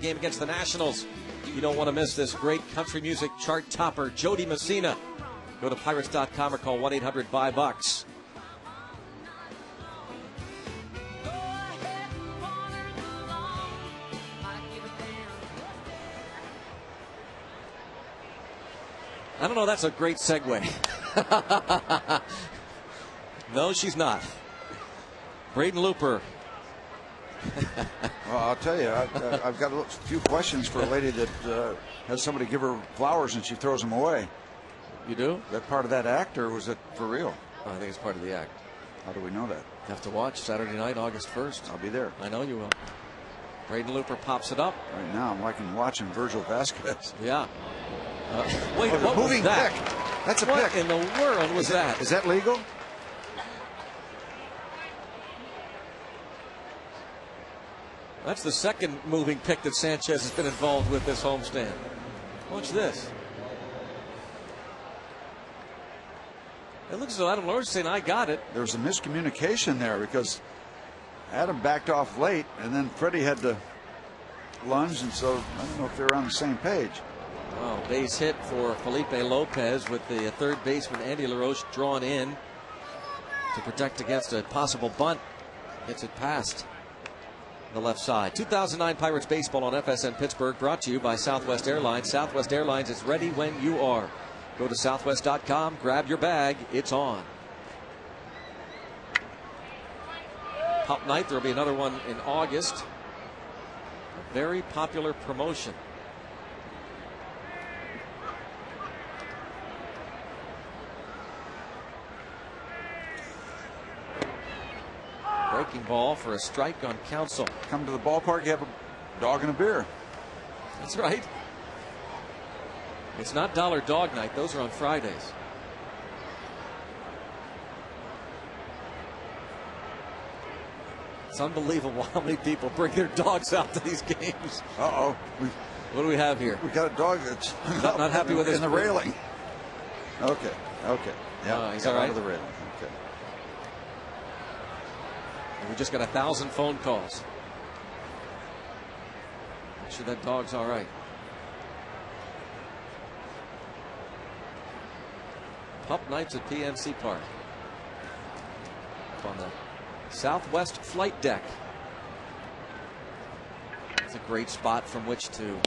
Game against the Nationals. You don't want to miss this great country music chart topper, Jody Messina. Go to Pirates.com or call 1-800-5-BUCKS. I don't know, that's a great segue. No, she's not. Braden Looper. Well, I'll tell you, I've got a few questions for a lady that has somebody give her flowers and she throws them away. You do? That part of that act, or was it for real? Oh, I think it's part of the act. How do we know that? You have to watch Saturday night, August 1st. I'll be there. I know you will. Braden Looper pops it up. Right now, I'm liking watching Virgil Vasquez. Yeah. Wait, oh, what was moving that? pick. That's a what pick. In the world was that? Is that legal? That's the second moving pick that Sanchez has been involved with this homestand. Watch this. It looks as though Adam Lord's saying, I got it. There was a miscommunication there because Adam backed off late and then Freddie had to lunge, and so I don't know if they're on the same page. Oh, base hit for Felipe Lopez with the third baseman Andy LaRoche drawn in to protect against a possible bunt. Hits it past the left side. 2009 Pirates baseball on FSN Pittsburgh, brought to you by Southwest Airlines. Southwest Airlines is ready when you are. Go to southwest.com, grab your bag, it's on. Pop Night, there'll be another one in August. A very popular promotion. Breaking ball for a strike on Counsell. Come to the ballpark, you have a dog and a beer. That's right. It's not Dollar Dog Night. Those are on Fridays. It's unbelievable how many people bring their dogs out to these games. Uh-oh. What do we have here? We got a dog that's not happy with his in the railing. Okay. Yeah, he's all right. Out of the railing. Okay. We just got 1,000 phone calls. Make sure that dog's all right. Pup nights at PNC Park. Up on the Southwest flight deck. It's a great spot from which to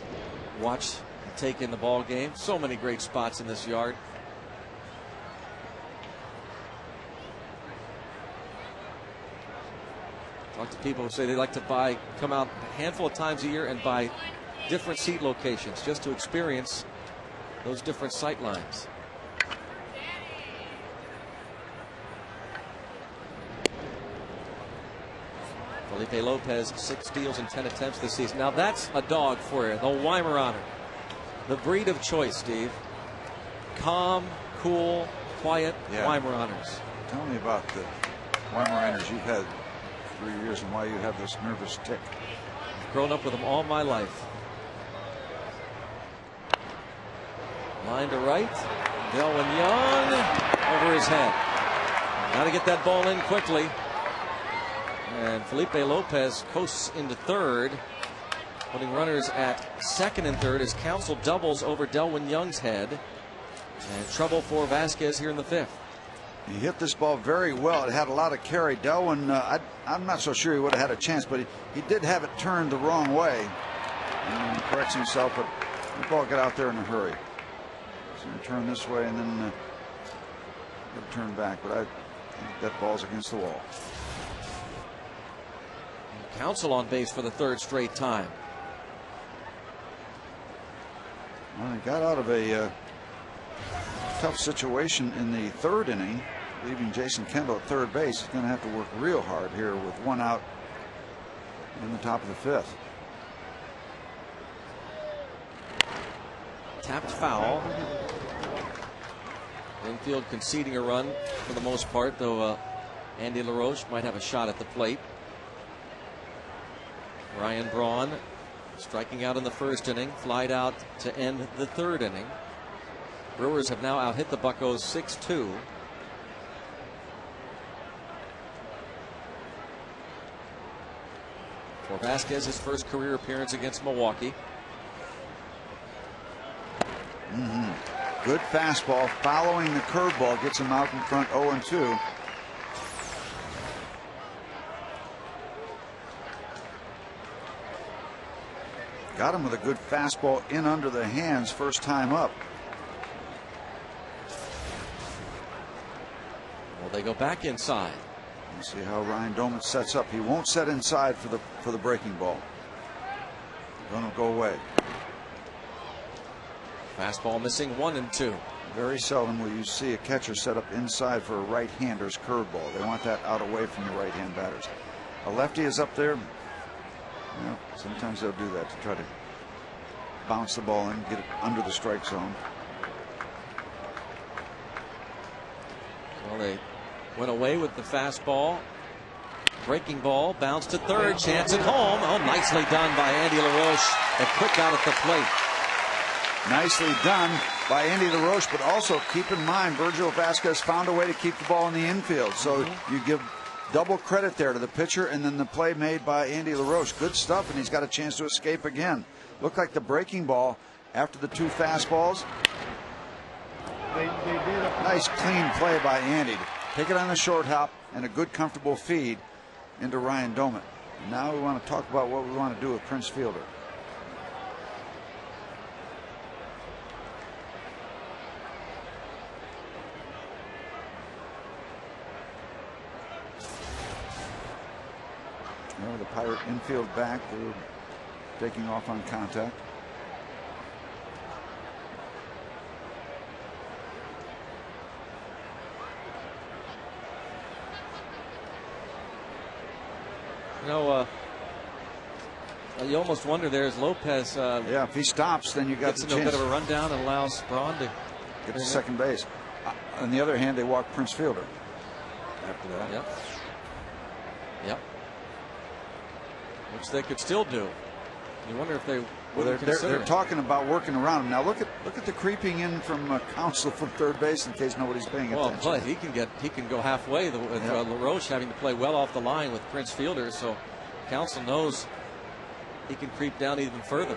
watch and take in the ball game. So many great spots in this yard. Talk to people who say they like to come out a handful of times a year and buy different seat locations just to experience those different sight lines. Felipe Lopez, 6 steals in 10 attempts this season. Now that's a dog for you, the Weimaraner. The breed of choice, Steve. Calm, cool, quiet Weimaraners. Tell me about the Weimaraners you've had 3 years and why you have this nervous tick. I've grown up with them all my life. Line to right. Delwin Young over his head. Got to get that ball in quickly. And Felipe Lopez coasts into third, putting runners at second and third as Counsell doubles over Delwin Young's head. And trouble for Vasquez here in the fifth. He hit this ball very well. It had a lot of carry. Delwin, I'm not so sure he would have had a chance, but he did have it turned the wrong way. And he corrects himself, but the ball got out there in a hurry. So he turned this way and then turn back, but I think that ball's against the wall. Counsell on base for the third straight time. Well, he got out of a tough situation in the third inning, leaving Jason Kendall at third base. He's going to have to work real hard here with one out in the top of the fifth. Tapped foul. Infield conceding a run for the most part, though Andy LaRoche might have a shot at the plate. Ryan Braun striking out in the first inning, flied out to end the third inning. Brewers have now out-hit the Buccos 6-2. For Vasquez, his first career appearance against Milwaukee. Good fastball following the curveball gets him out in front 0-2. Got him with a good fastball in under the hands first time up. Well, they go back inside. You see how Ryan Doumit sets up. He won't set inside for the breaking ball. Gonna go away. Fastball missing 1 and 2. Very seldom will you see a catcher set up inside for a right-hander's curveball. They want that out away from the right-hand batters. A lefty is up there. Well, sometimes they'll do that to try to bounce the ball in, get it under the strike zone. Well, they went away with the fastball. Breaking ball, bounce to third, chance at home. Oh, nicely done by Andy LaRoche. A quick out at the plate. Nicely done by Andy LaRoche, but also keep in mind Virgil Vasquez found a way to keep the ball in the infield. So you give double credit there to the pitcher and then the play made by Andy LaRoche. Good stuff, and he's got a chance to escape again. Looked like the breaking ball after the two fastballs. Nice clean play by Andy. Take it on the short hop and a good comfortable feed into Ryan Doumit. Now we want to talk about what we want to do with Prince Fielder. Well, the Pirate infield back. They're taking off on contact. You know, you almost wonder there's Lopez. Yeah, if he stops, then you got gets the into chance. a bit of a rundown and allows Braun to get to second base. On the other hand, they walk Prince Fielder after that. Yep. Yep. which they could still do. You wonder if they Well, they're talking about working around him. Now look at the creeping in from Counsell from third base in case nobody's paying attention. Well, he can go halfway with LaRoche having to play well off the line with Prince Fielder, so Counsell knows he can creep down even further.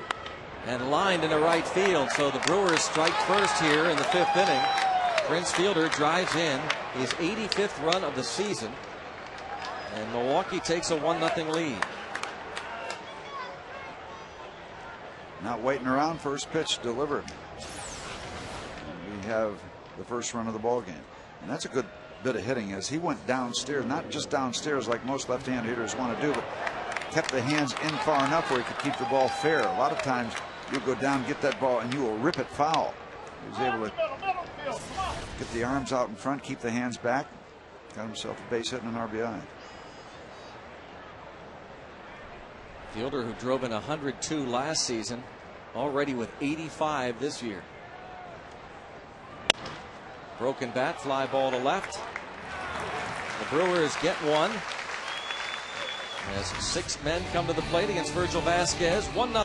And lined into right field, so the Brewers strike first here in the 5th inning. Prince Fielder drives in his 85th run of the season, and Milwaukee takes a 1-0 lead. Not waiting around. First pitch delivered. And we have the first run of the ball game, and that's a good bit of hitting as he went downstairs, not just downstairs like most left-hand hitters want to do, but kept the hands in far enough where he could keep the ball fair. A lot of times you go down, get that ball, and you will rip it foul. He was able to get the arms out in front, keep the hands back, got himself a base hit and an RBI. Fielder, who drove in 102 last season, already with 85 this year. Broken bat, fly ball to left. The Brewers get one as 6 men come to the plate against Virgil Vasquez. 1-0.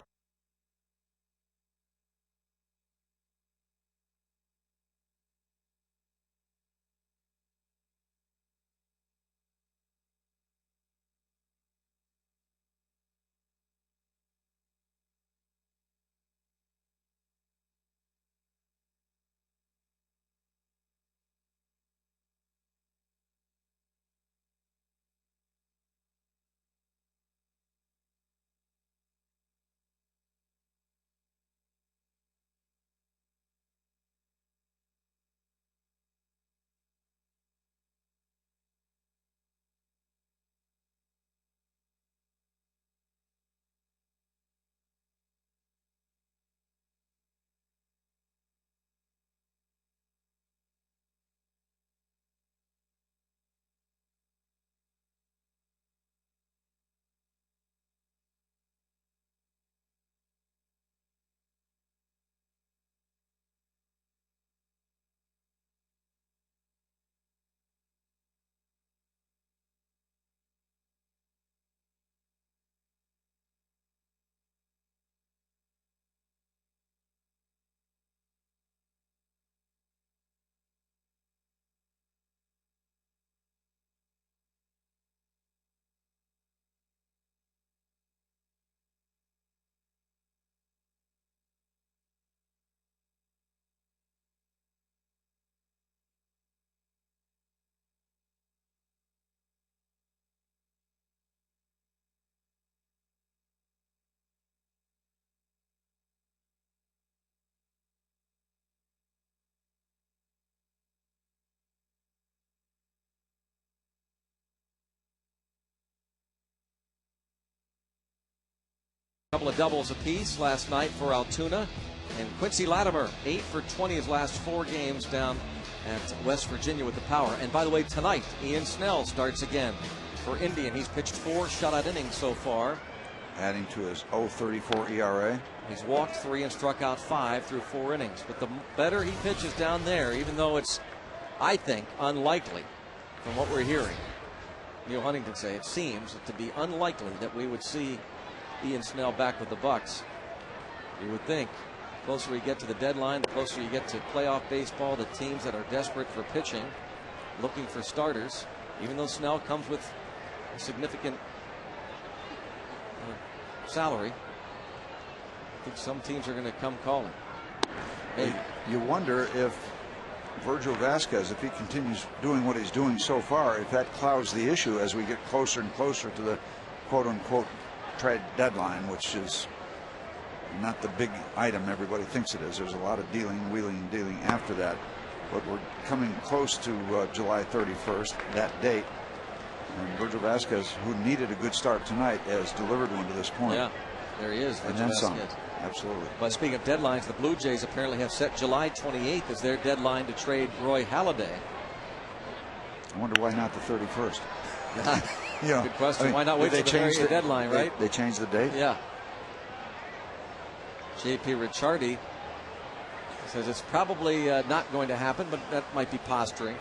Couple of doubles apiece last night for Altoona, and Quincy Latimer 8 for 20 his last 4 games down at West Virginia with the power. And by the way, tonight Ian Snell starts again for Indian. He's pitched 4 shutout innings so far, adding to his 0.34 ERA. He's walked 3 and struck out 5 through 4 innings. But the better he pitches down there, even though it's, I think, unlikely from what we're hearing, Neil Huntington say it seems to be unlikely that we would see Ian Snell back with the Bucks. You would think the closer we get to the deadline, the closer you get to playoff baseball, the teams that are desperate for pitching, looking for starters, even though Snell comes with a significant salary, I think some teams are going to come calling. Maybe. You wonder if Virgil Vasquez, if he continues doing what he's doing so far, if that clouds the issue as we get closer and closer to the quote-unquote trade deadline, which is not the big item everybody thinks it is. There's a lot of dealing, wheeling, and dealing after that. But we're coming close to July 31st, that date. And Virgil Vasquez, who needed a good start tonight, has delivered one to this point. Yeah, there he is, and Virgil then some. Vasquez. Absolutely. But speaking of deadlines, the Blue Jays apparently have set July 28th as their deadline to trade Roy Halladay. I wonder why not the 31st. Yeah. Good question. I mean, why not wait till the deadline, right? They changed the date? Yeah. J.P. Ricciardi says it's probably not going to happen, but that might be posturing.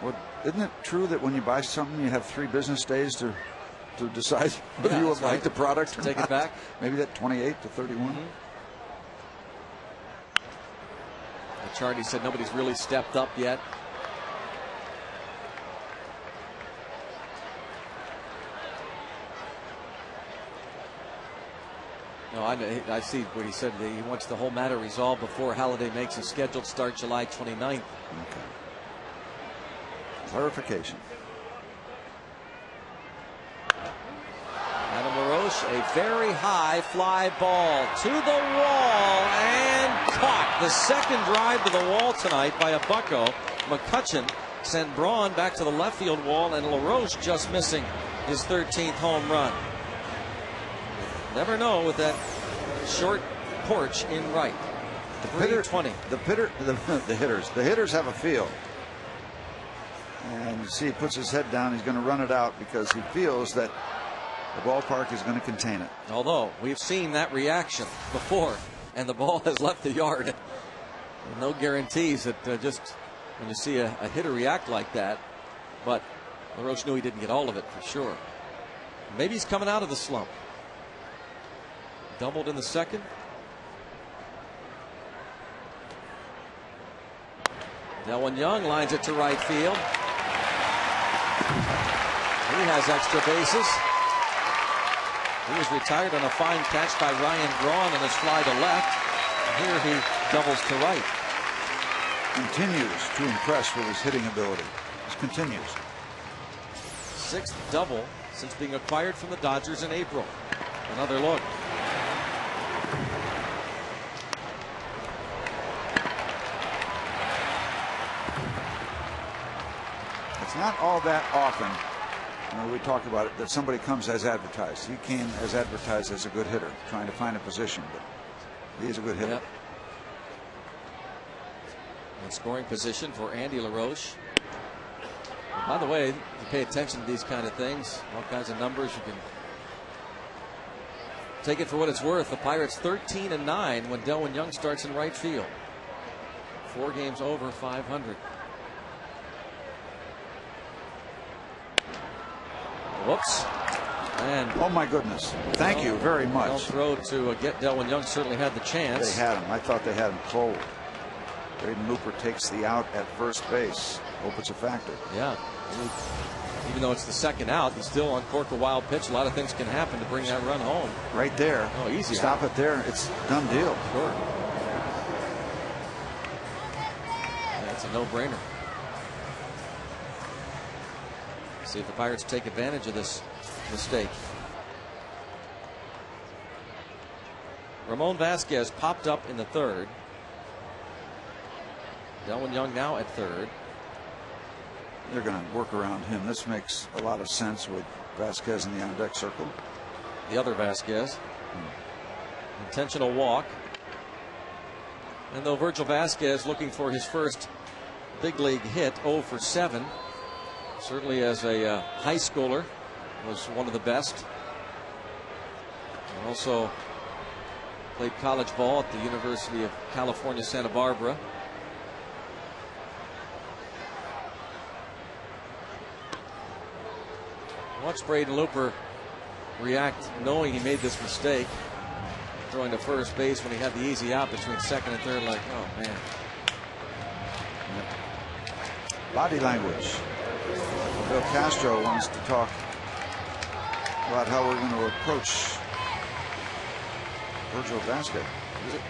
Well, isn't it true that when you buy something, you have 3 business days to to decide whether Yeah, you would that's like right. the product or Take it not. back. Maybe that 28 to 31. Chardy said nobody's really stepped up yet. No, I see what he said. He wants the whole matter resolved before Halladay makes a scheduled start July 29th. Okay. Clarification. Adam LaRoche, a very high fly ball to the wall and caught. The second drive to the wall tonight by a bucko. McCutchen sent Braun back to the left field wall, and LaRoche just missing his 13th home run. Never know with that short porch in right. The 320. The hitters have a feel. And you see, he puts his head down. He's going to run it out because he feels that the ballpark is going to contain it. Although we've seen that reaction before, and the ball has left the yard. No guarantees that just when you see a hitter react like that. But LaRoche knew he didn't get all of it for sure. Maybe he's coming out of the slump. Doubled in the second. Delwin Young lines it to right field. He has extra bases. He was retired on a fine catch by Ryan Braun on his fly to left. Here he doubles to right. Continues to impress with his hitting ability. Just continues. Sixth double since being acquired from the Dodgers in April. Another look. It's not all that often, we talked about it, that somebody comes as advertised. He came as advertised as a good hitter, trying to find a position, but he's a good hitter. Yep. In scoring position for Andy LaRoche. And by the way, you pay attention to these kind of things, all kinds of numbers. You can take it for what it's worth. The Pirates 13-9 when Delwin Young starts in right field. 4 games over 500. Whoops. And oh my goodness. Thank you very well much. throw to get Delwin Young certainly had the chance. They had him. I thought they had him cold. Braden Looper takes the out at first base. Hope it's a factor. Yeah. Even though it's the second out, he's still on cork a wild pitch. A lot of things can happen to bring that run home. Right there. Oh, easy. Stop it there. It's done deal. Sure. That's a no-brainer. See if the Pirates take advantage of this mistake. Ramon Vasquez popped up in the third. Delwin Young now at third. They're going to work around him. This makes a lot of sense with Vasquez in the on-deck circle. The other Vasquez. Intentional walk. And though Virgil Vasquez looking for his first big league hit, 0 for 7. Certainly as a high schooler was one of the best. And also played college ball at the University of California, Santa Barbara. Watch Braden Looper react knowing he made this mistake. Throwing to first base when he had the easy out between second and third, like, oh man. Body language. Bill Castro wants to talk about how we're going to approach Virgil Vasquez.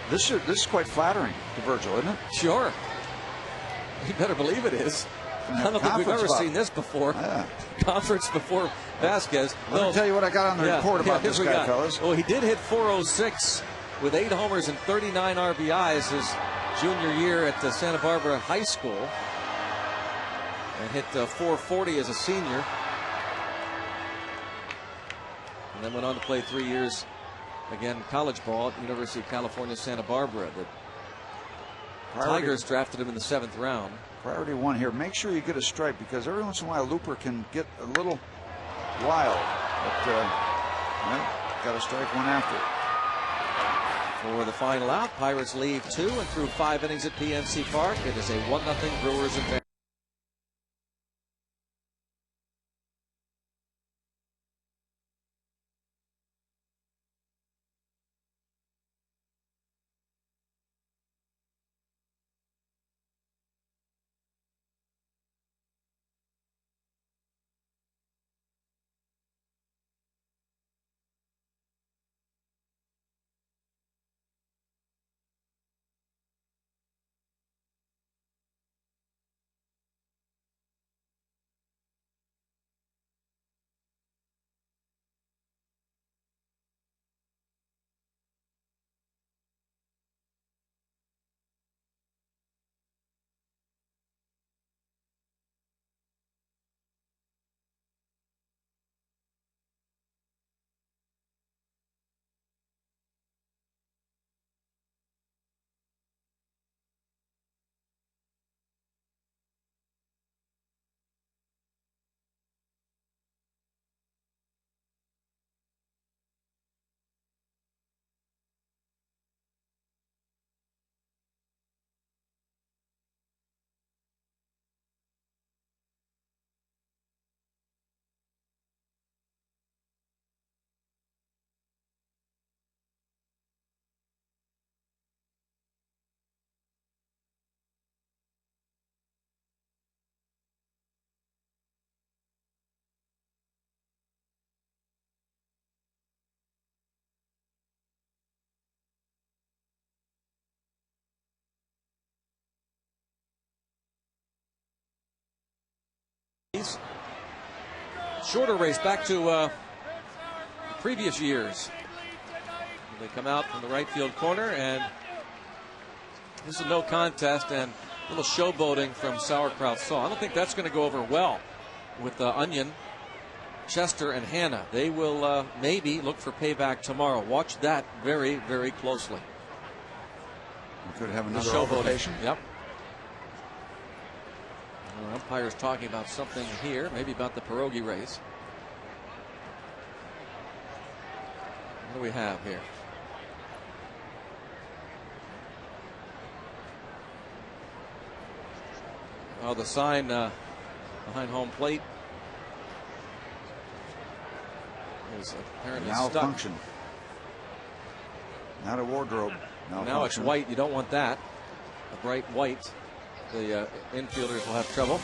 This is quite flattering to Virgil, isn't it? Sure. You better believe it is. I don't think we've ever seen this before. Yeah. Conference before Vasquez. Let me tell you what I got on the report about this guy, fellas. Well, he did hit 406 with 8 homers and 39 RBIs his junior year at the Santa Barbara High School. And hit 440 as a senior. And then went on to play 3 years, again, college ball at University of California, Santa Barbara. The Tigers drafted him in the 7th round. Priority 1 here. Make sure you get a strike because every once in a while Looper can get a little wild. But got a strike 1 after. For the final out, Pirates leave 2 and through 5 innings at PNC Park. It is a 1-0 Brewers advantage. Shorter race back to previous years. They come out from the right field corner, and this is no contest, and a little showboating from Sauerkraut Saw. I don't think that's going to go over well with Onion, Chester, and Hannah. They will maybe look for payback tomorrow. Watch that very, very closely. We could have another overpation. Yep. The umpire's talking about something here, maybe about the pierogi race. What do we have here? Oh, the sign behind home plate is apparently malfunction. Not a wardrobe. Now it's white. You don't want that. A bright white. The infielders will have trouble.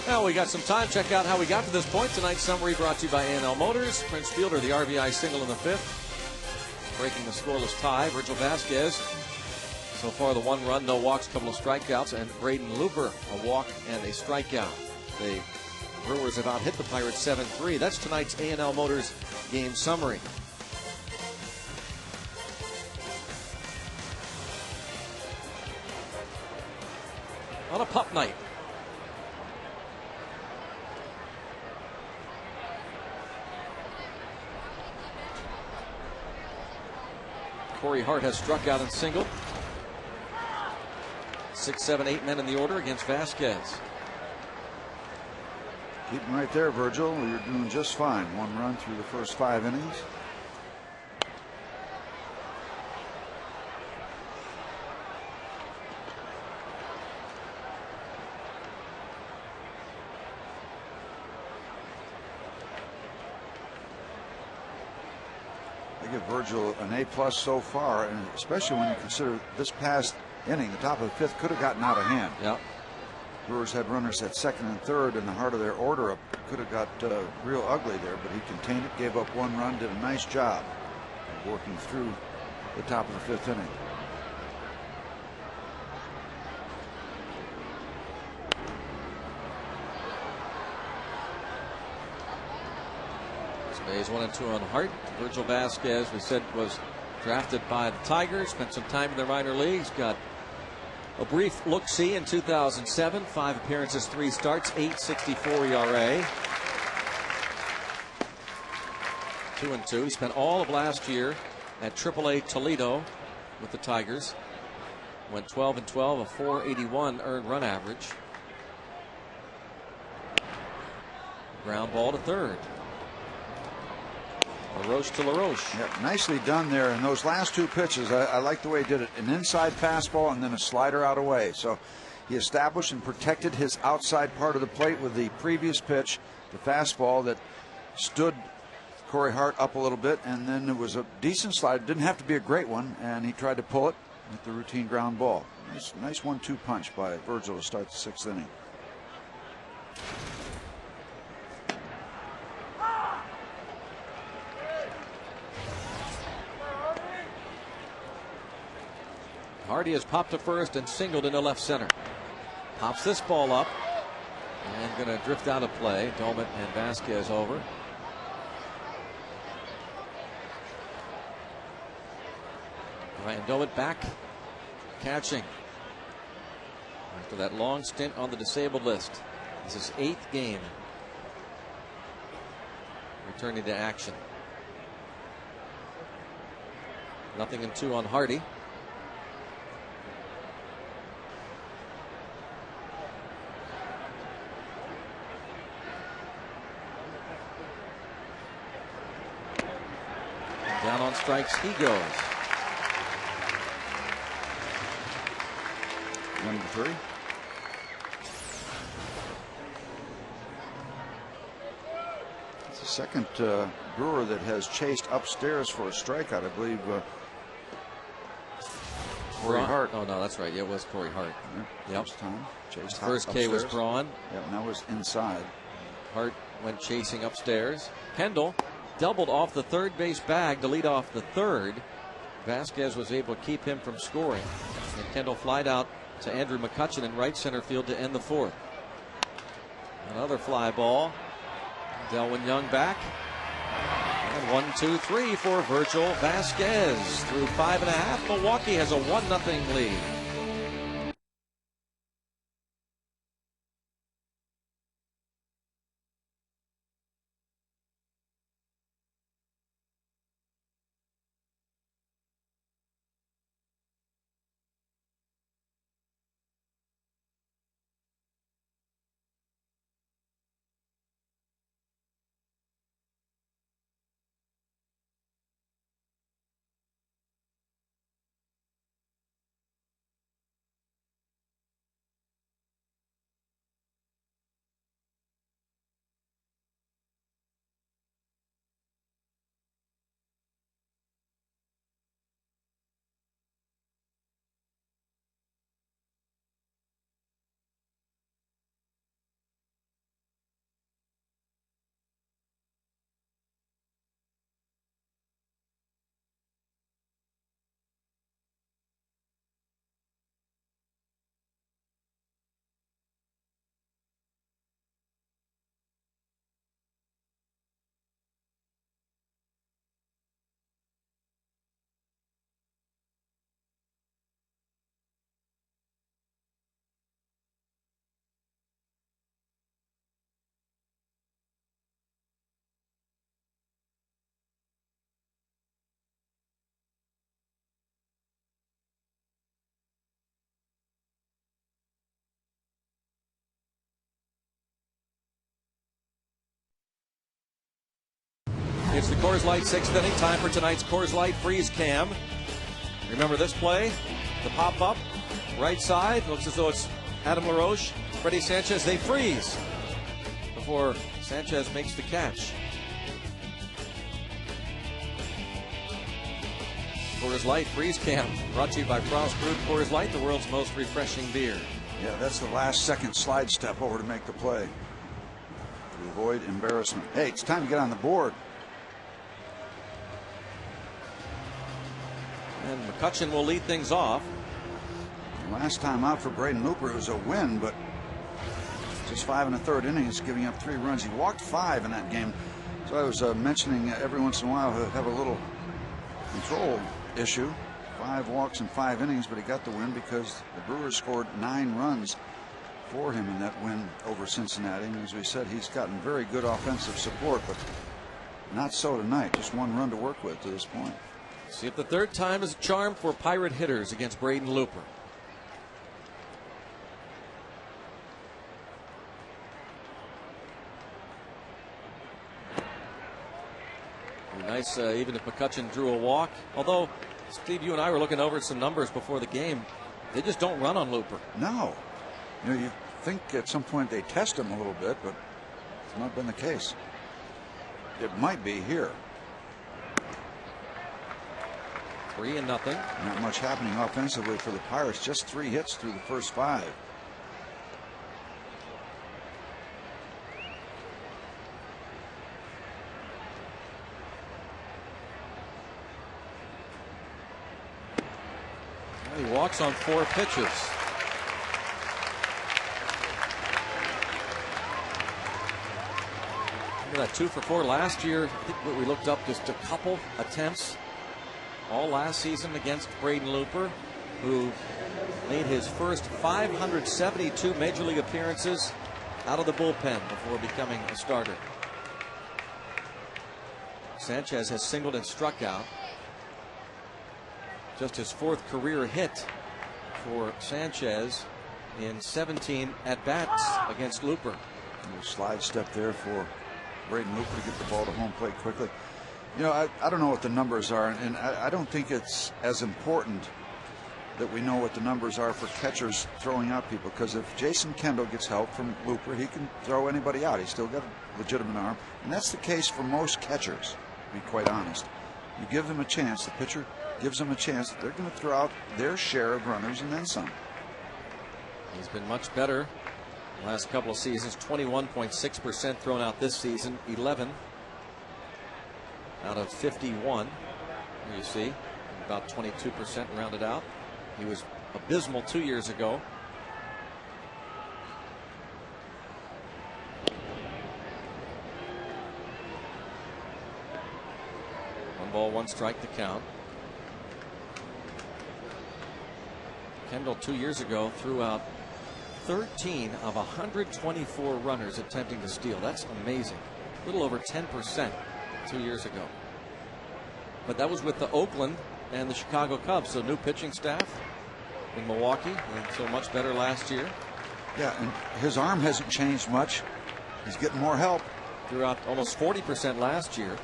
Now we got some time. Check out how we got to this point. Tonight's summary brought to you by A&L Motors. Prince Fielder, the RBI single in the 5th, breaking the scoreless tie. Virgil Vasquez, so far the 1 run, no walks, couple of strikeouts, and Braden Luber, a walk and a strikeout. The Brewers have out hit the Pirates 7-3. That's tonight's A&L Motors game summary. On a pup night. Corey Hart has struck out and singled. 6, 7, 8 men in the order against Vasquez. Keep him right there, Virgil. You're doing just fine. 1 run through the first 5 innings. I give Virgil an A+ so far, and especially when you consider this past inning, the top of the 5th could have gotten out of hand. Yeah. Brewers had runners at 2nd and 3rd in the heart of their order. Could have got real ugly there, but he contained it, gave up 1 run, did a nice job of working through the top of the 5th inning. Spays 1 and 2 on Hart. Virgil Vasquez, we said, was drafted by the Tigers, spent some time in the minor leagues, got a brief look-see in 2007, 5 appearances, 3 starts, 8.64 ERA. 2 and 2. He spent all of last year at AAA Toledo with the Tigers. Went 12 and 12, a 481 earned run average. Ground ball to third. LaRoche to LaRoche. Yeah, nicely done there. And those last 2 pitches, I like the way he did it. An inside fastball and then a slider out away. So he established and protected his outside part of the plate with the previous pitch, the fastball that stood Corey Hart up a little bit. And then it was a decent slider. Didn't have to be a great one. And he tried to pull it with the routine ground ball. Nice 1-2 punch by Virgil to start the 6th inning. Hardy has popped to first and singled into left center. Pops this ball up and going to drift out of play. Domet and Vasquez over. Ryan Domet back catching after that long stint on the disabled list. This is his 8th game returning to action. 0-2 on Hardy. Down on strikes he goes. 1-3. It's the second Brewer that has chased upstairs for a strikeout. I believe Corey Hart. Oh no, that's right. Yeah, it was Corey Hart. Yep. First time chased first K was Braun. Yep, and that was inside. Hart went chasing upstairs. Kendall doubled off the third base bag to lead off the 3rd. Vasquez was able to keep him from scoring. And Kendall flied out to Andrew McCutchen in right center field to end the 4th. Another fly ball. Delwyn Young back. And 1, 2, 3 for Virgil Vasquez. Through 5.5, Milwaukee has a 1-0 lead. It's the Coors Light 6th inning. Time for tonight's Coors Light Freeze Cam. Remember this play? The pop-up, right side. Looks as though it's Adam LaRoche, Freddie Sanchez. They freeze before Sanchez makes the catch. Coors Light Freeze Cam brought to you by Frost Brewed Coors Light, the world's most refreshing beer. Yeah, that's the last second slide step over to make the play to avoid embarrassment. Hey, it's time to get on the board. And McCutchen will lead things off. Last time out for Braden Looper, it was a win, but just 5 1/3 innings, giving up 3 runs. He walked 5 in that game. So I was mentioning every once in a while he'll have a little control issue. 5 walks in 5 innings, but he got the win because the Brewers scored 9 runs for him in that win over Cincinnati. And as we said, he's gotten very good offensive support, but not so tonight. Just 1 run to work with to this point. See if the third time is a charm for Pirate hitters against Braden Looper. Nice, even if McCutchen drew a walk. Although, Steve, you and I were looking over some numbers before the game. They just don't run on Looper. No. You know, you think at some point they test him a little bit, but it's not been the case. It might be here. 3-0. Not much happening offensively for the Pirates. Just 3 hits through the first 5. He walks on 4 pitches. Remember that 2 for 4 last year? I think we looked up just a couple attempts all last season against Braden Looper, who made his first 572 major league appearances out of the bullpen before becoming a starter. Sanchez has singled and struck out. Just his 4th career hit for Sanchez in 17 at-bats against Looper. A slide step there for Braden Looper to get the ball to home plate quickly. You know, I don't know what the numbers are, and I don't think it's as important that we know what the numbers are for catchers throwing out people, because if Jason Kendall gets help from Looper, he can throw anybody out. He's still got a legitimate arm, and that's the case for most catchers, to be quite honest. You give them a chance, the pitcher gives them a chance, they're going to throw out their share of runners and then some. He's been much better the last couple of seasons. 21.6% thrown out this season, 11 out of 51. Here you see about 22% rounded out. He was abysmal 2 years ago. 1 ball, 1 strike to count. Kendall 2 years ago threw out 13 of 124 runners attempting to steal. That's amazing. A little over 10% 2 years ago. But that was with the Oakland and the Chicago Cubs. So new pitching staff in Milwaukee, and so much better last year. Yeah, and his arm hasn't changed much. He's getting more help. Threw out almost 40% last year.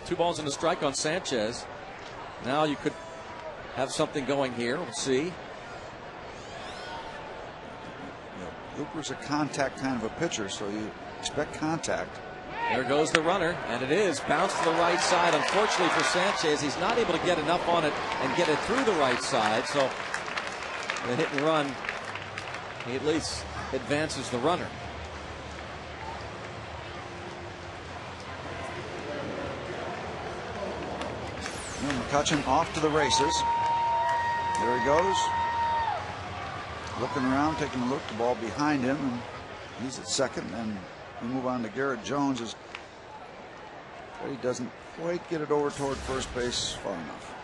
2 balls and a strike on Sanchez. Now you could have something going here. We'll see. Looper's a contact kind of a pitcher, so you expect contact. There goes the runner, and it is bounced to the right side. Unfortunately for Sanchez, he's not able to get enough on it and get it through the right side. So the hit and run, he at least advances the runner. And McCutchen off to the races. There he goes. Looking around, taking a look. The ball behind him, and he's at second. And we move on to Garrett Jones. But he doesn't quite get it over toward first base far enough.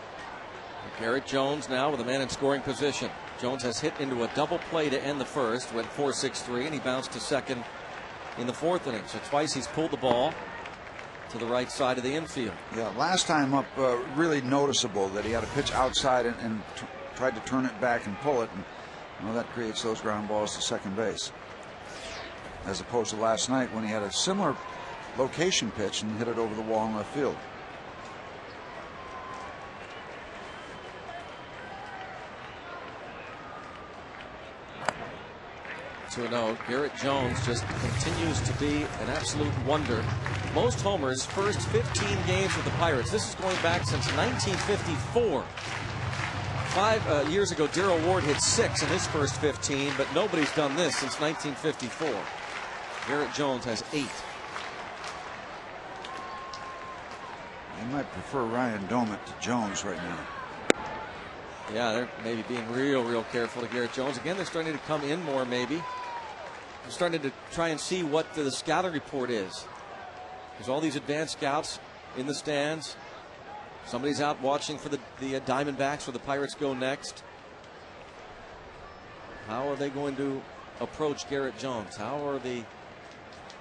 Garrett Jones now with a man in scoring position. Jones has hit into a double play to end the first, went 4-6-3, and he bounced to second in the 4th inning. So twice he's pulled the ball to the right side of the infield. Yeah, last time up, really noticeable that he had a pitch outside and tried to turn it back and pull it. And that creates those ground balls to second base. As opposed to last night when he had a similar location pitch and hit it over the wall in left field. 2-0. Garrett Jones just continues to be an absolute wonder. Most homers first 15 games with the Pirates. This is going back since 1954. 5 years ago, Darrell Ward hit 6 in his first 15, but nobody's done this since 1954. Garrett Jones has 8. You might prefer Ryan Doumit to Jones right now. Yeah, they're maybe being real careful to Garrett Jones. Again, they're starting to come in more maybe. They're starting to try and see what the scouting report is. There's all these advanced scouts in the stands. Somebody's out watching for the Diamondbacks where the Pirates go next. How are they going to approach Garrett Jones? How are the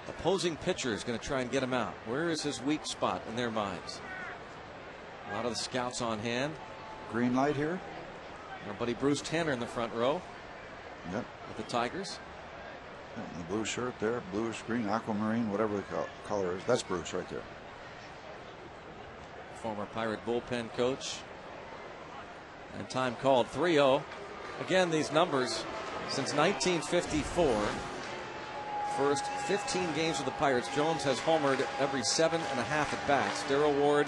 opposing pitchers going to try and get him out? Where is his weak spot in their minds? A lot of the scouts on hand. Green light here. Our buddy Bruce Tanner in the front row. Yep. With the Tigers. Yep, the blue shirt there, bluish green, aquamarine, whatever the color is. That's Bruce right there. Former Pirate bullpen coach. And time called 3-0. Again, these numbers since 1954. First 15 games with the Pirates. Jones has homered every 7.5 at bats. Darrell Ward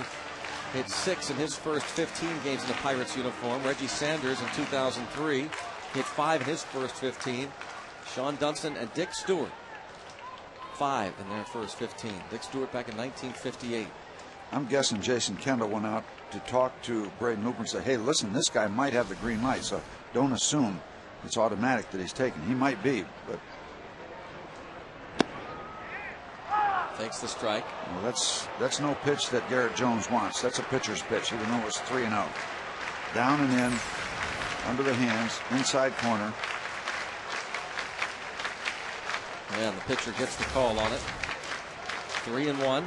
hit 6 in his first 15 games in the Pirates uniform. Reggie Sanders in 2003 hit 5 in his first 15. Sean Dunston and Dick Stewart 5 in their first 15. Dick Stewart back in 1958. I'm guessing Jason Kendall went out to talk to Braden Looper and say, hey, listen, this guy might have the green light, so don't assume it's automatic that he's taken. He might be, but takes the strike. Well, that's no pitch that Garrett Jones wants. That's a pitcher's pitch, even though it's 3-0. Down and in, under the hands, inside corner. And the pitcher gets the call on it. 3-1.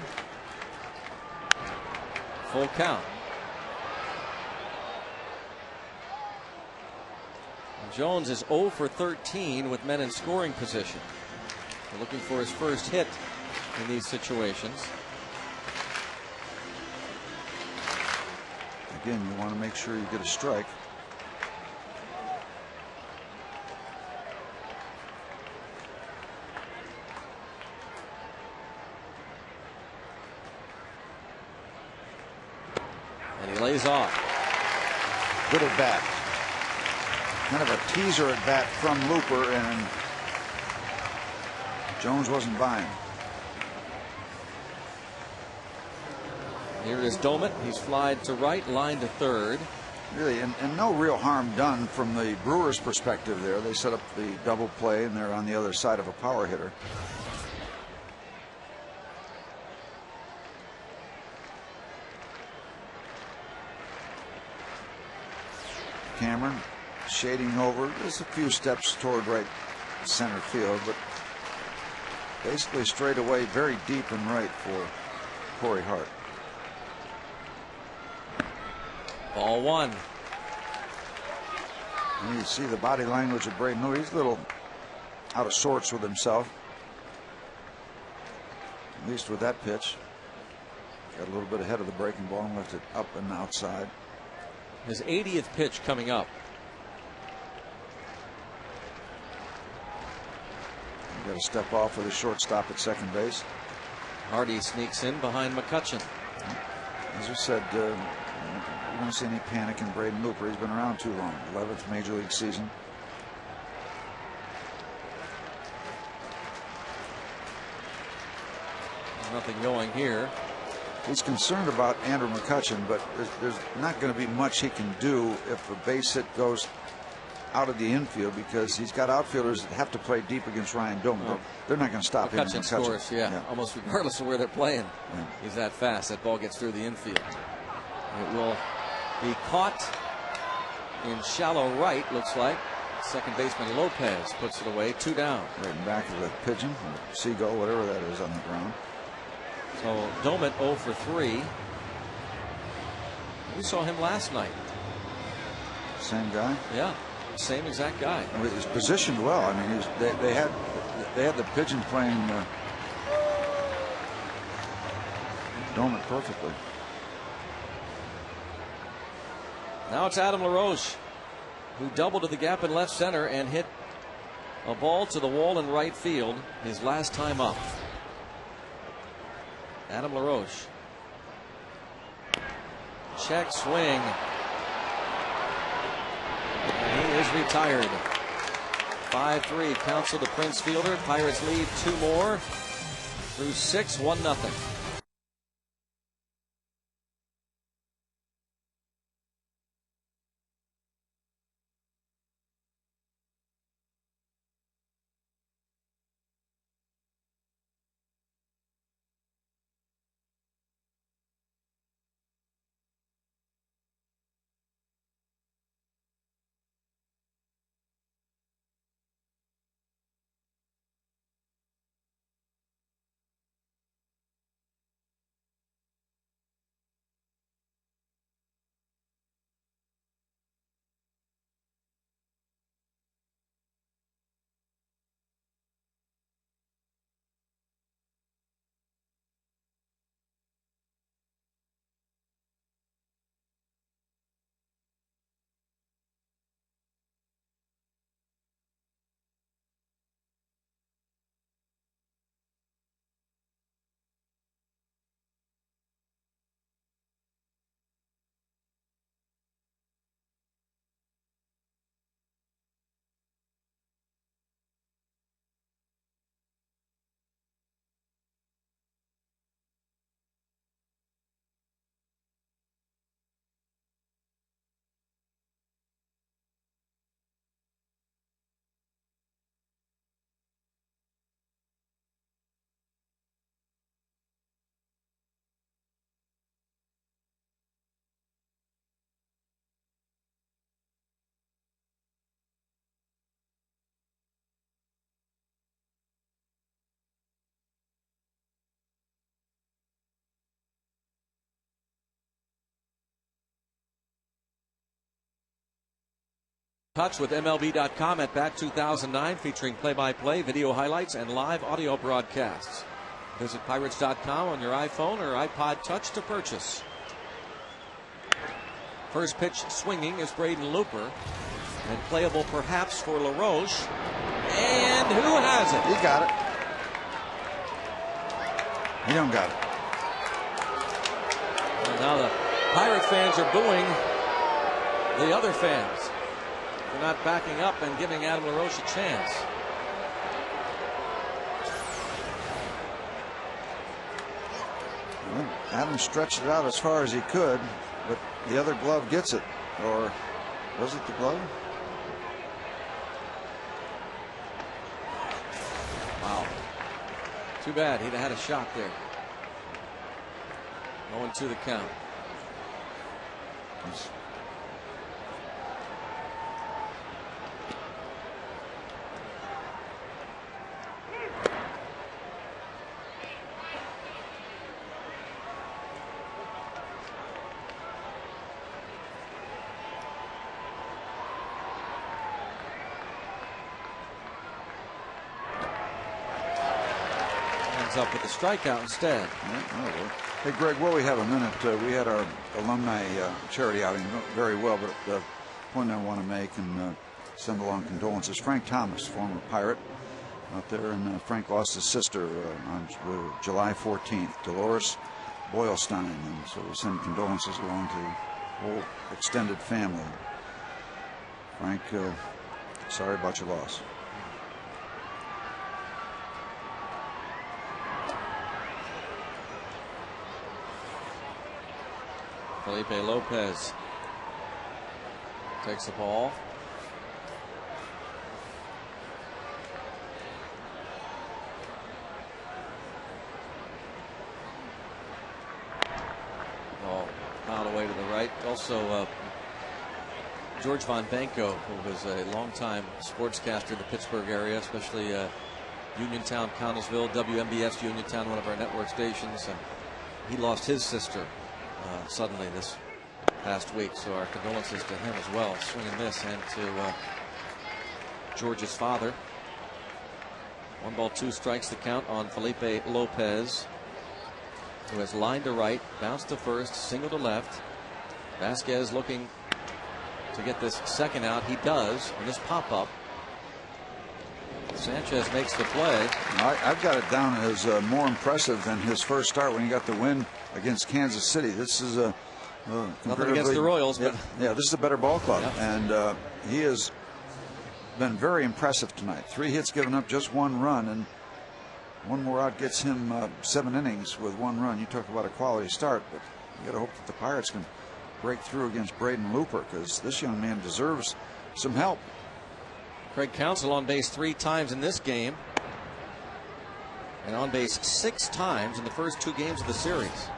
Full count. Jones is 0 for 13 with men in scoring position. We're looking for his first hit in these situations. Again, you want to make sure you get a strike. And he lays off. Good at bat. Kind of a teaser at bat from Looper, and Jones wasn't buying. Here is Doumit. He's flied to right, line to third. Really, and no real harm done from the Brewers' perspective there. They set up the double play, and they're on the other side of a power hitter. Cameron shading over. There's a few steps toward right center field, but basically straight away, very deep and right for Corey Hart. Ball one. And you see the body language of Braden Lewis. He's a little out of sorts with himself, at least with that pitch. Got a little bit ahead of the breaking ball and left it up and outside. His 80th pitch coming up. Got to step off with a shortstop at second base. Hardy sneaks in behind McCutchen. As we said, you don't see any panic in Braden Looper. He's been around too long. 11th major league season. Nothing going here. He's concerned about Andrew McCutchen, but there's not going to be much he can do if a base hit goes out of the infield, because he's got outfielders that have to play deep against Ryan Doman. Oh. They're not going to stop him. McCutchen scores, yeah, almost regardless of where they're playing. Yeah. He's that fast. That ball gets through the infield. It will be caught in shallow right, looks like. Second baseman Lopez puts it away. 2 down. Right in back of the pigeon, or seagull, whatever that is on the ground. So Doman 0 for 3. We saw him last night. Same guy? Yeah, same exact guy. He's positioned well. I mean, they had the pigeon playing Doman perfectly. Now it's Adam LaRoche, who doubled to the gap in left center and hit a ball to the wall in right field his last time up. Adam LaRoche. Check swing. And he is retired. 5-3 counsel to Prince Fielder. Pirates lead 2 more through 6, 1-0. Touch with MLB.com at Bat 2009, featuring play-by-play, video highlights, and live audio broadcasts. Visit Pirates.com on your iPhone or iPod Touch to purchase. First pitch swinging is Braden Looper, and playable perhaps for LaRoche. And who has it? He got it. He don't got it. And now the Pirate fans are booing the other fans. They're not backing up and giving Adam LaRoche a chance. Well, Adam stretched it out as far as he could, but the other glove gets it. Or was it the glove? Wow. Too bad. He'd have had a shot there. 0-2 the count. ends up with a strikeout instead. Yeah, oh, well. Hey, Greg, while we have a minute, we had our alumni charity outing very well, but the point I want to make and send along condolences. Frank Thomas, former Pirate, out there, and Frank lost his sister on July 14th, Dolores Boylstein, and so we send condolences along to the whole extended family. Frank, sorry about your loss. Felipe Lopez takes the ball. Ball fouled away to the right. Also, George Von Benko, who was a longtime sportscaster in the Pittsburgh area, especially Uniontown, Connellsville, WMBS Uniontown, one of our network stations. He lost his sister suddenly this past week, so our condolences to him as well. Swing and miss, and to George's father. 1 ball, 2 strikes the count on Felipe Lopez, who has lined to right, bounced to first, single to left. Vasquez looking to get this second out. He does on this pop-up. Sanchez makes the play. I've got it down as more impressive than his first start when he got the win against Kansas City. This is a nothing against the Royals, but yeah, this is a better ball club, yep. And he has been very impressive tonight. 3 hits given up, just 1 run, and 1 more out gets him 7 innings with 1 run. You talk about a quality start, but you got to hope that the Pirates can break through against Braden Looper, because this young man deserves some help. Craig Counsell on base 3 times in this game, and on base 6 times in the first 2 games of the series.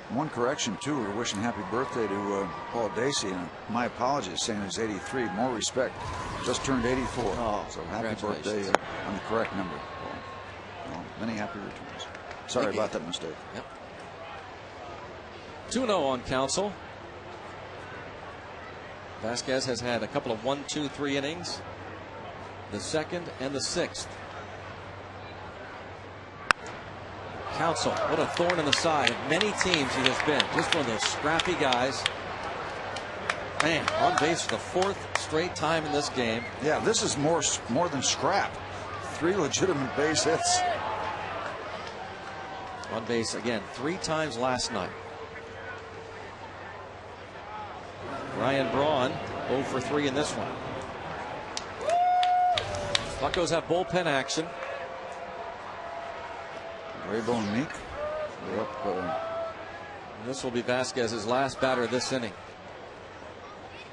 1 correction too. We're wishing happy birthday to Paul Dacey, and my apologies, saying he's 83. More respect. Just turned 84. Oh, so happy birthday on the correct number. Well, many happy returns. Sorry about that mistake. Yep. 2-0 on Counsell. Vasquez has had a couple of 1, 2, 3 innings. The 2nd and the 6th. Counsell, what a thorn in the side of many teams he has been. Just one of those scrappy guys. Man, on base for the 4th straight time in this game. Yeah, this is more than scrap. 3 legitimate base hits. On base again 3 times last night. Ryan Braun 0 for 3 in this one. Buccos have bullpen action. Graybo and Meek. They're up. This will be Vasquez's last batter this inning.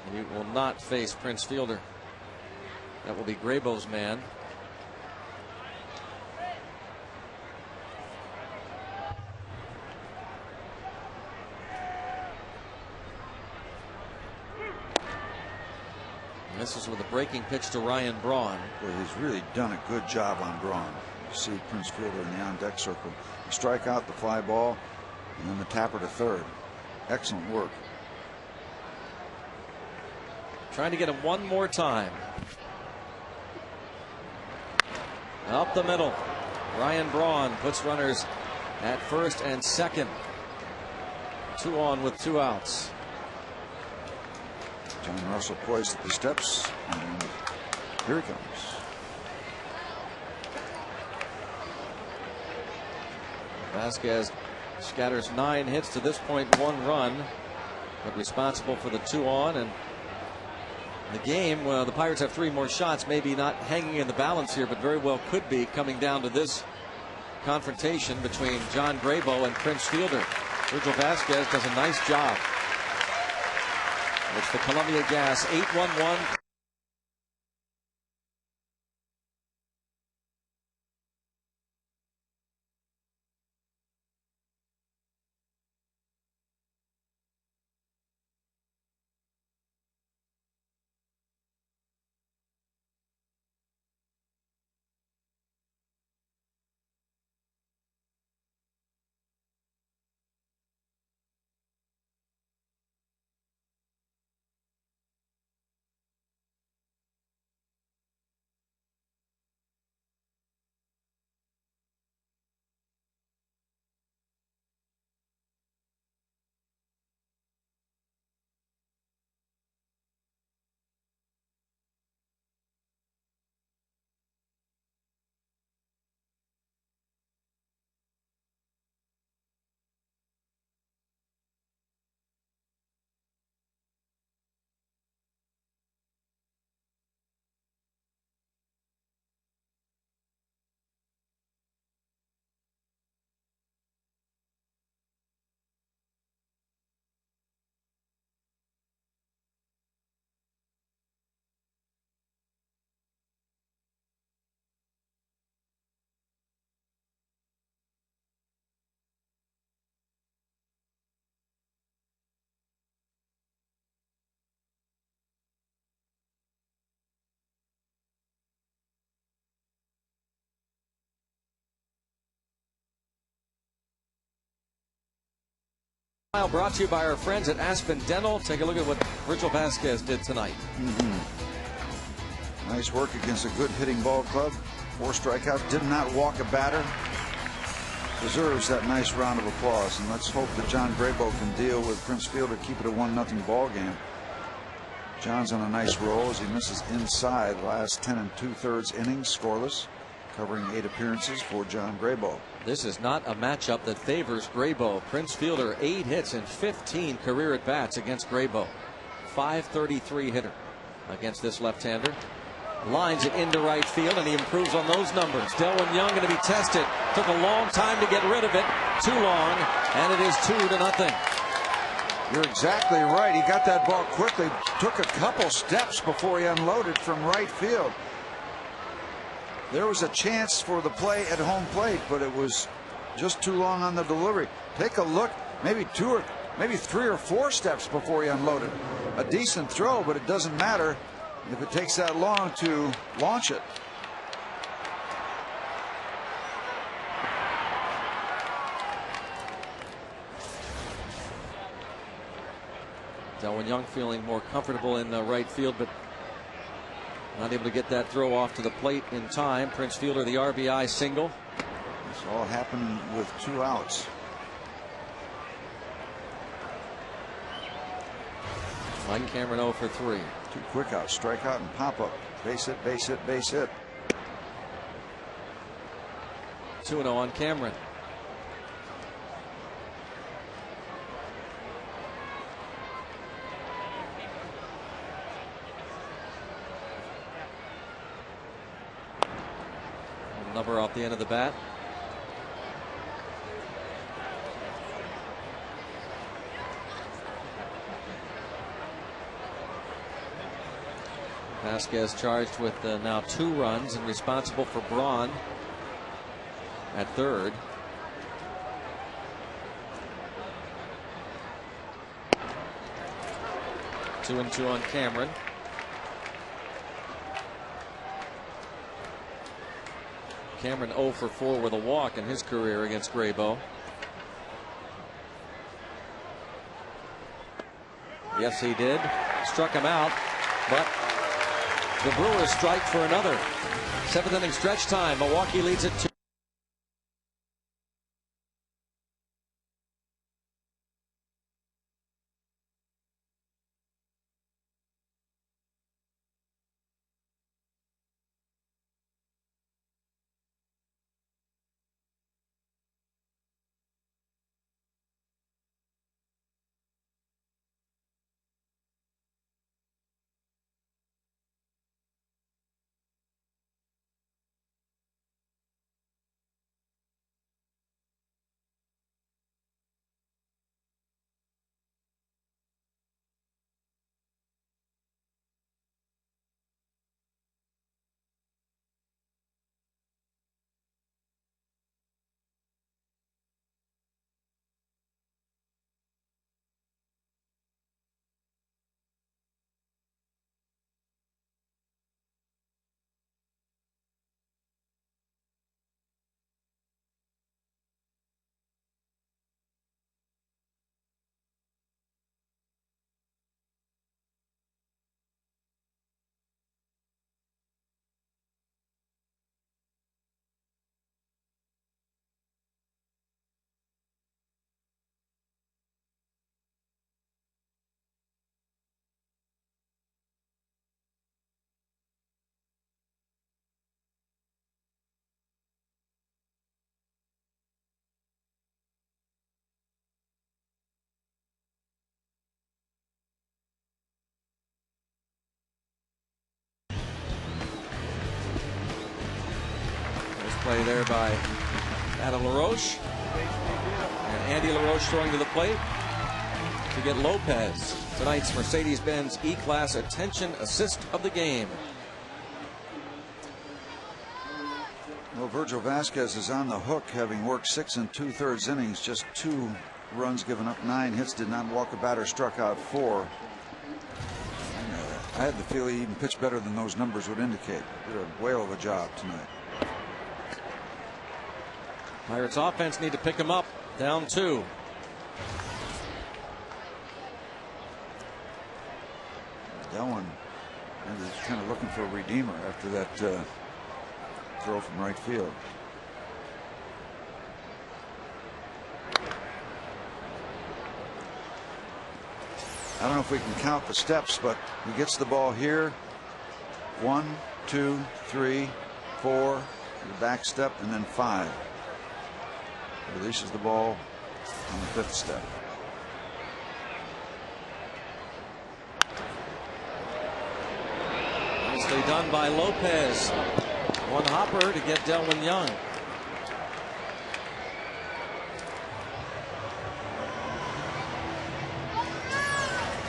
And he will not face Prince Fielder. That will be Graybo's man. And this is with a breaking pitch to Ryan Braun. Boy, he's really done a good job on Braun. You see Prince Fielder in the on-deck circle. The strikeout, the fly ball, and then the tapper to third. Excellent work. Trying to get him one more time. Up the middle. Ryan Braun puts runners at first and second. 2 on with 2 outs. John Russell poised at the steps, and here he comes. Vasquez scatters 9 hits to this point, 1 run, but responsible for the 2 on. And the game, the Pirates have 3 more shots, maybe not hanging in the balance here, but very well could be, coming down to this confrontation between John Graybo and Prince Fielder. Virgil Vasquez does a nice job. It's the Columbia Gas 8-1-1. Brought to you by our friends at Aspen Dental. Take a look at what Virgil Vasquez did tonight. Nice work against a good hitting ball club. 4 strikeouts. Did not walk a batter. Deserves that nice round of applause. And let's hope that John Graybo can deal with Prince Fielder, keep it a 1-0 ball game. John's on a nice roll as he misses inside the last 10 2/3 innings, scoreless, covering 8 appearances for John Graybo. This is not a matchup that favors Graybo. Prince Fielder 8 hits and 15 career at bats against Graybo. .533 hitter against this left-hander. Lines it into right field, and he improves on those numbers. Delwin Young going to be tested. Took a long time to get rid of it. Too long, and it is 2-0. You're exactly right. He got that ball quickly. Took a couple steps before he unloaded from right field. There was a chance for the play at home plate, but it was just too long on the delivery. Take a look. Maybe 2 or maybe 3 or 4 steps before he unloaded. A decent throw, but it doesn't matter if it takes that long to launch it. Delwin Young feeling more comfortable in right field, but not able to get that throw off to the plate in time. Prince Fielder, the RBI single. This all happened with 2 outs. Mike Cameron 0 for 3. 2 quick outs, strikeout and pop up. Base hit, base hit, base hit. 2-0 on Cameron. Number off the end of the bat. Vasquez charged with now 2 runs and responsible for Braun at third. Two and 2 on Cameron. Cameron 0 for 4 with a walk in his career against Graybo. Yes, he did. Struck him out, but the Brewers strike for another. 7th inning stretch time. Milwaukee leads it 2. Play there by Adam LaRoche. And Andy LaRoche throwing to the plate to get Lopez, tonight's Mercedes-Benz E-Class Attention Assist of the game. Well, Virgil Vasquez is on the hook, having worked 6 2/3 innings, just 2 runs given up, 9 hits, did not walk a batter, struck out 4. I had the feeling he even pitched better than those numbers would indicate. Did a whale of a job tonight. Pirates offense need to pick him up. Down 2. Delwin is kind of looking for a redeemer after that throw from right field. I don't know if we can count the steps, but he gets the ball here. 1, 2, 3, 4, the back step, and then 5. Releases the ball on the 5th step. Nicely done by Lopez. One hopper to get Delwin Young.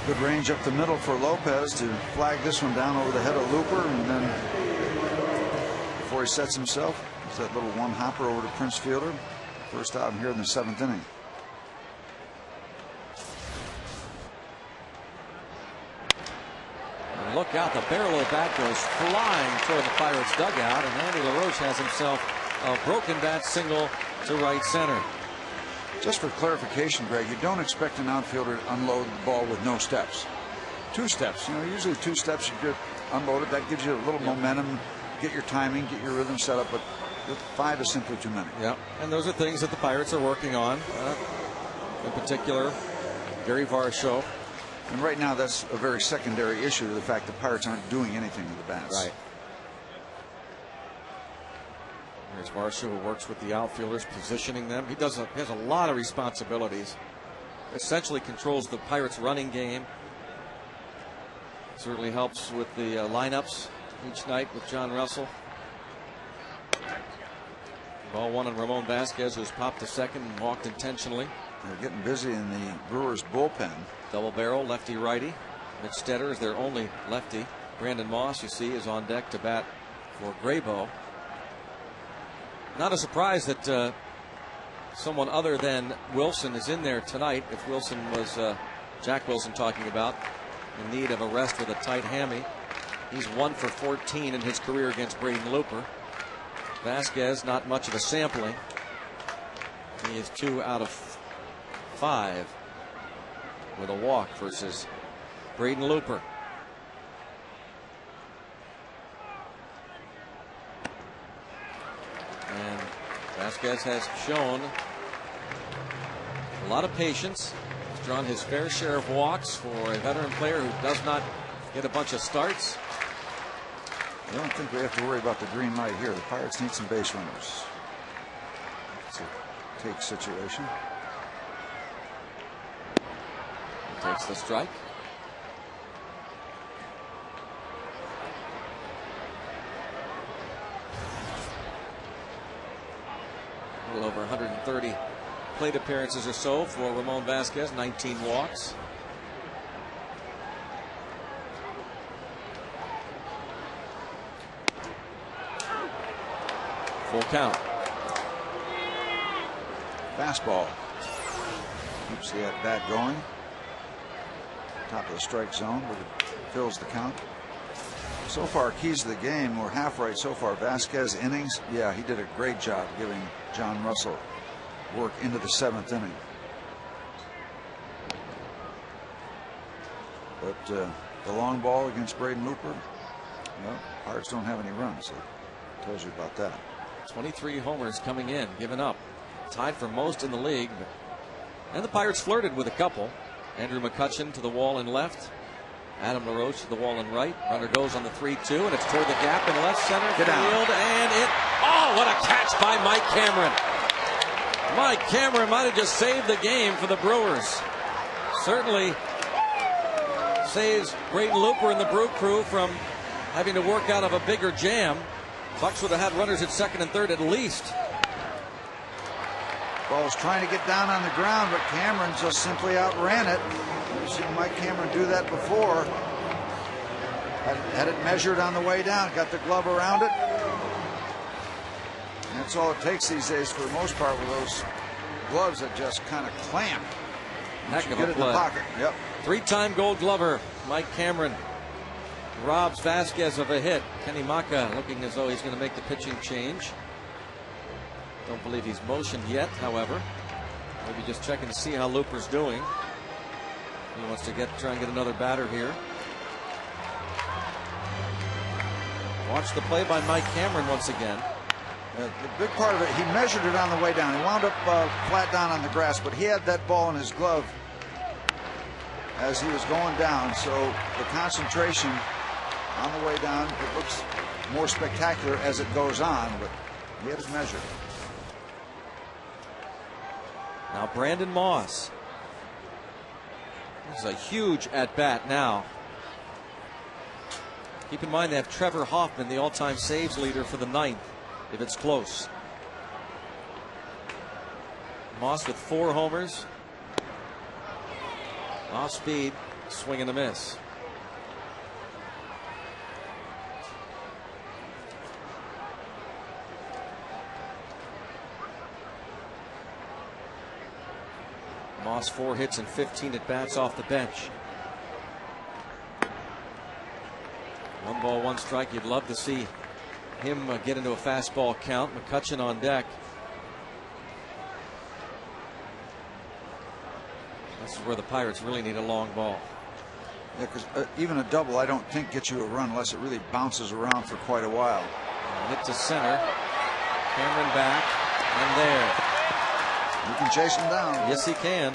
Good range up the middle for Lopez to flag this one down over the head of Looper, and then before he sets himself, it's that little one hopper over to Prince Fielder. First out here in the 7th inning. And look out, the barrel of that goes flying toward the Pirates dugout, and Andy LaRoche has himself a broken bat single to right center. Just for clarification, Greg, you don't expect an outfielder to unload the ball with no steps. 2 steps, usually 2 steps you get unloaded. That gives you a little momentum, get your timing, get your rhythm set up, but 5 is simply too many. Yeah, and those are things that the Pirates are working on. In particular, Gary Varsho. And right now, that's a very secondary issue to the fact the Pirates aren't doing anything with the bats. Right. Here's Varsho, who works with the outfielders, positioning them. He has a lot of responsibilities. Essentially controls the Pirates' running game. Certainly helps with the lineups each night with John Russell. Ball one on Ramon Vasquez, who's popped to second and walked intentionally. They're getting busy in the Brewers bullpen. Double barrel, lefty righty. Mitch Stetter is their only lefty. Brandon Moss, you see, is on deck to bat for Graybo. Not a surprise that someone other than Wilson is in there tonight. If Wilson was Jack Wilson talking about in need of a rest with a tight hammy. He's 1 for 14 in his career against Braden Looper. Vasquez, not much of a sampling. He is 2 out of 5 with a walk versus Braden Looper. And Vasquez has shown a lot of patience. He's drawn his fair share of walks for a veteran player who does not get a bunch of starts. I don't think we have to worry about the green light here. The Pirates need some base runners. It's a take situation. He takes the strike. A little over 130 plate appearances or so for Ramon Vasquez, 19 walks. Full count. Fastball. Keeps the at bat going. Top of the strike zone, but it fills the count. So far, keys to the game. We're half right so far. Vasquez innings. Yeah, he did a great job giving John Russell work into the 7th inning. But the long ball against Braden Looper, well, Pirates don't have any runs. So it tells you about that. 23 homers coming in, given up. Tied for most in the league. And the Pirates flirted with a couple. Andrew McCutchen to the wall in left. Adam LaRoche to the wall in right. Runner goes on the 3-2, and it's toward the gap in left center field. And it, oh, what a catch by Mike Cameron. Mike Cameron might have just saved the game for the Brewers. Certainly saves Braden Looper and the Brew Crew from having to work out of a bigger jam. Bucks would have had runners at second and third at least. Ball's trying to get down on the ground, but Cameron just simply outran it. You've seen Mike Cameron do that before. Had it measured on the way down, got the glove around it. And that's all it takes these days for the most part with those gloves that just kind of clamp. Heck of a get it in the pocket. Yep. 3-time Gold Glover Mike Cameron robs Vasquez of a hit. Kenny Maka looking as though he's going to make the pitching change. Don't believe he's motioned yet, however. Maybe just checking to see how Looper's doing. He wants to try and get another batter here. Watch the play by Mike Cameron once again. The big part of it, he measured it on the way down. He wound up flat down on the grass, but he had that ball in his glove as he was going down. So the concentration on the way down, it looks more spectacular as it goes on, but he had his measure. Now Brandon Moss. This is a huge at-bat now. Keep in mind they have Trevor Hoffman, the all-time saves leader, for the 9th, if it's close. Moss with 4 homers. Off speed, swing and a miss. Moss 4 hits and 15 at bats off the bench. 1 ball, 1 strike. You'd love to see him get into a fastball count. McCutchen on deck. This is where the Pirates really need a long ball. Yeah, because even a double, I don't think, gets you a run unless it really bounces around for quite a while. Hit to center. Cameron back, and there. You can chase him down. Yes, he can.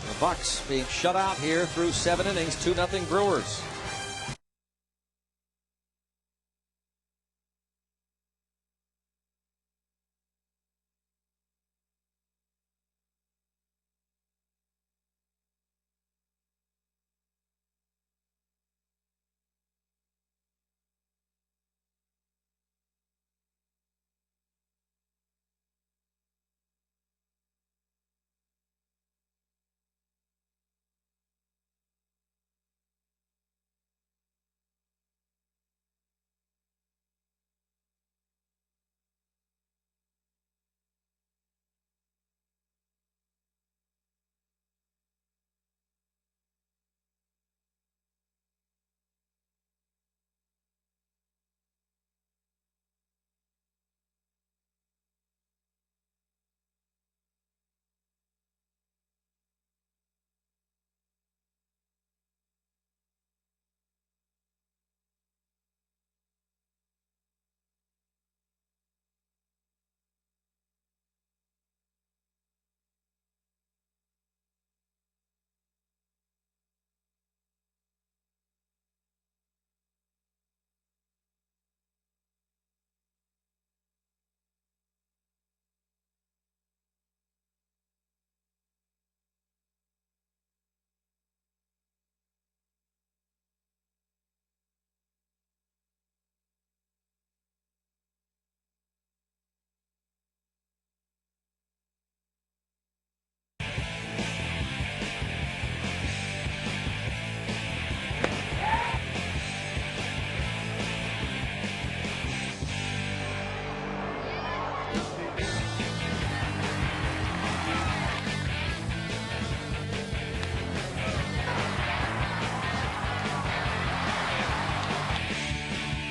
The Bucks being shut out here through 7 innings, 2-0 Brewers.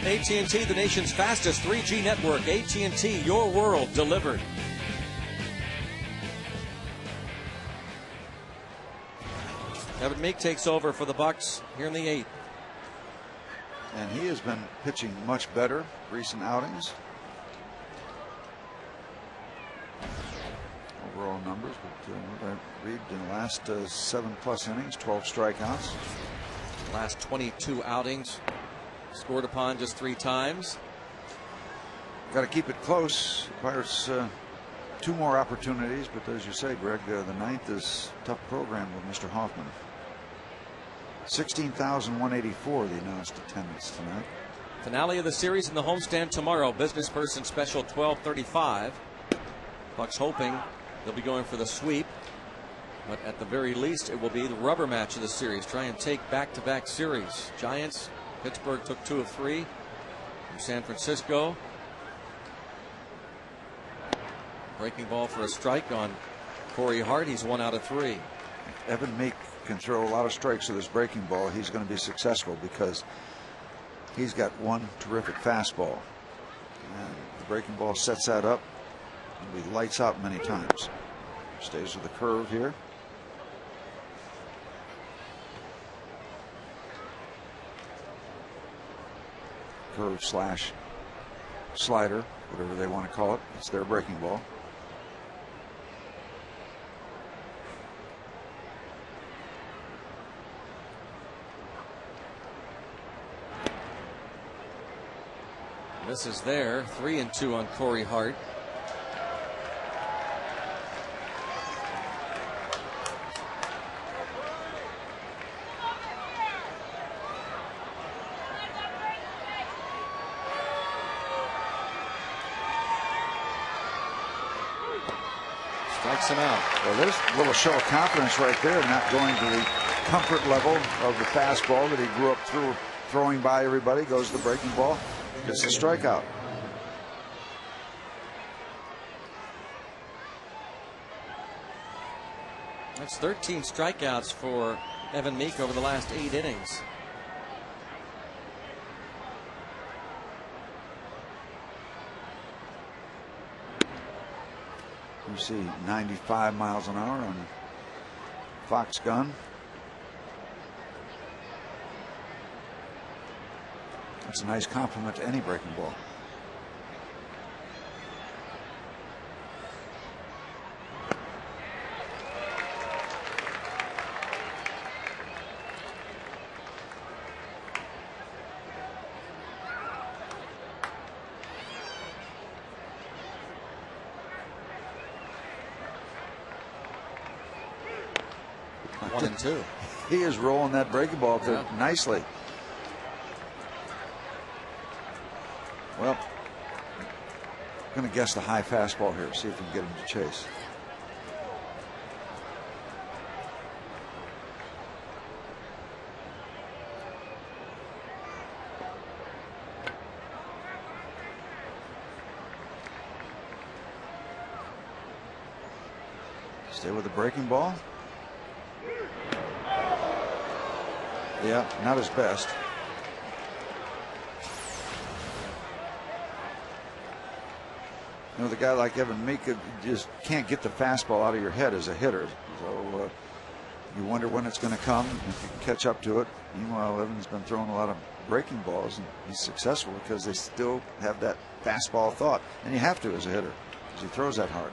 AT&T, the nation's fastest 3G network. AT&T, your world delivered. Evan Meek takes over for the Bucks here in the 8th. And he has been pitching much better recent outings. Overall numbers, but what I read in the last 7+ innings, 12 strikeouts. Last 22 outings, scored upon just 3 times. Got to keep it close. Pirates 2 more opportunities, but as you say, Greg, the 9th is a tough program with Mr. Hoffman. 16,184 the announced attendance tonight. Finale of the series in the homestand tomorrow. Business person special 12:35. Bucks hoping they'll be going for the sweep, but at the very least it will be the rubber match of the series. Try and take back-to-back series. Giants, Pittsburgh took 2 of 3 from San Francisco. Breaking ball for a strike on Corey Hart. He's 1 out of 3. Evan Meek can throw a lot of strikes with his breaking ball. He's going to be successful because he's got one terrific fastball. And the breaking ball sets that up and he lights out many times. Stays with the curve here. curve slash slider, whatever they want to call it. It's their breaking ball. This is there. 3-2 on Corey Hart. Strikes him out. Well, there's a little show of confidence right there, not going to the comfort level of the fastball that he grew up throwing by everybody. Goes to the breaking ball. Gets a strikeout. That's 13 strikeouts for Evan Meek over the last 8 innings. You see 95 miles an hour on Fox gun. That's a nice compliment to any breaking ball. One and two. He is rolling that breaking ball up there nicely. Well, I'm going to guess the high fastball here. See if we can get him to chase. Stay with the breaking ball. Yeah, not his best. You know, the guy like Evan Meek just can't get the fastball out of your head as a hitter. So you wonder when it's going to come, if you can catch up to it. Meanwhile, Evan's been throwing a lot of breaking balls, and he's successful because they still have that fastball thought. And you have to as a hitter, because he throws that hard.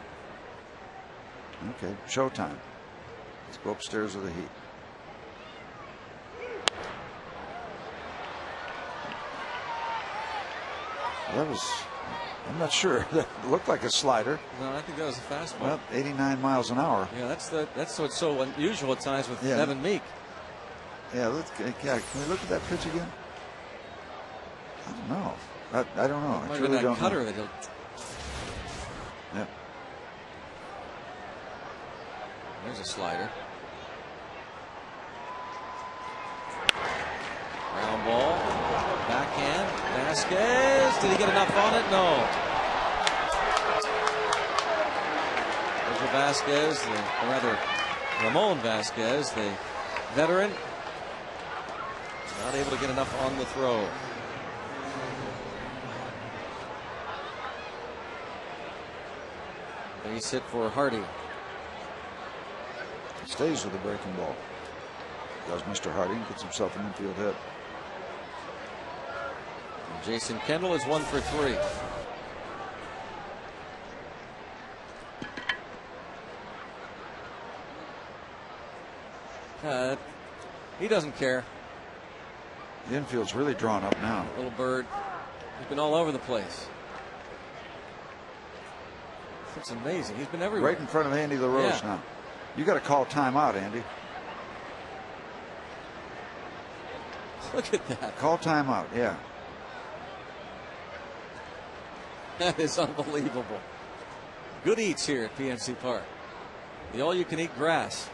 Okay, showtime. Let's go upstairs with the heat. That was, I'm not sure. That looked like a slider. No, I think that was a fastball. Well, 89 miles an hour. Yeah, that's what's so unusual at times with Evan Meek. Yeah, can we look at that pitch again? I don't know. I don't know. Might have been that cutter that he'll. Yeah. There's a slider. Ground ball. Backhand. Vasquez. Did he get enough on it? No. There's Vasquez, or rather Ramon Vasquez, the veteran. Not able to get enough on the throw. Base hit for Hardy. Stays with the breaking ball. Does Mr. Hardy, gets himself an infield hit. And Jason Kendall is 1 for 3. He doesn't care. The infield's really drawn up now. Little bird. He's been all over the place. It's amazing. He's been everywhere. Right in front of Andy LaRoche now. You got to call timeout, Andy. Look at that. Call timeout, yeah. That is unbelievable. Good eats here at PNC Park. The all-you-can-eat grass.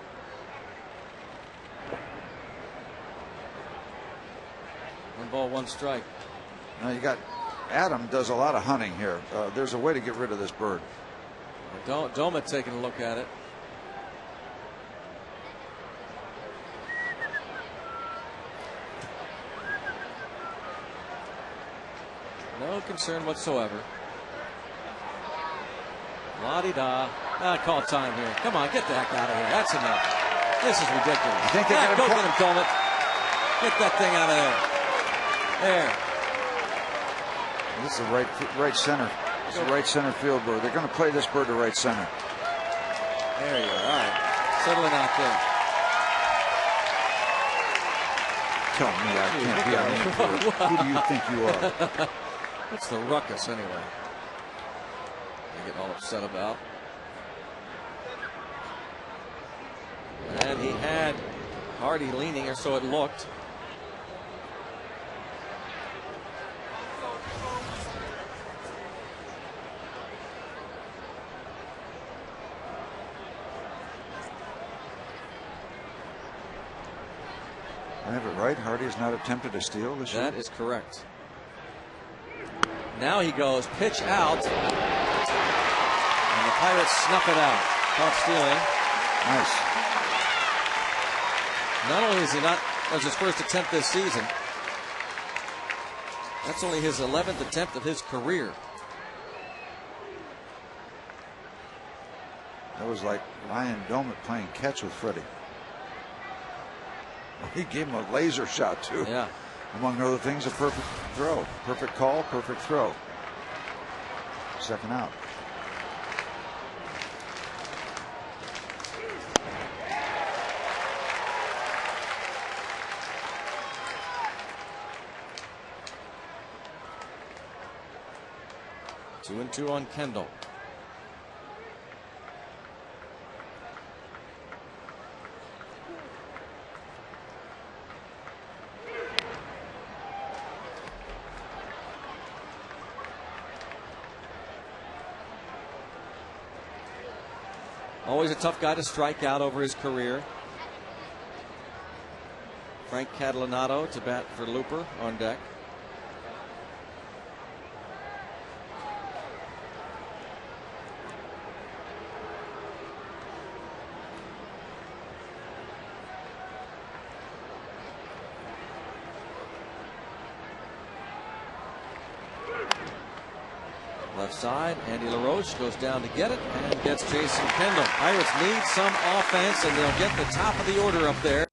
One ball, one strike. Now you got Adam does a lot of hunting here. There's a way to get rid of this bird. Doma taking a look at it. No concern whatsoever. La-di-da. Call time here. Come on, get the heck out of here. That's enough. This is ridiculous. You think they're go get him, Doma. Get that thing out of there. There. This is the right center. It's the right center field bird. They're going to play this bird to right center. There you are. All right. Settling out there. Tell me I can't be on the infield. Who do you think you are? What's the ruckus anyway? They get all upset about. And he had Hardy leaning, or so it looked. I have it right. Hardy has not attempted a steal this year. That is correct. Now he goes pitch out, and the Pirates snuff it out. Caught stealing. Nice. Not only is he not, that was his first attempt this season. That's only his 11th attempt of his career. That was like Ryan Doumit playing catch with Freddie. He gave him a laser shot too. Yeah. Among other things, a perfect throw. Perfect call, perfect throw. Second out. Two and two on Kendall. Always a tough guy to strike out over his career. Frank Catalanato to bat for Looper on deck. Left side, Andy LaRoche goes down to get it and gets Jason Kendall. Pirates need some offense, and they'll get the top of the order up there.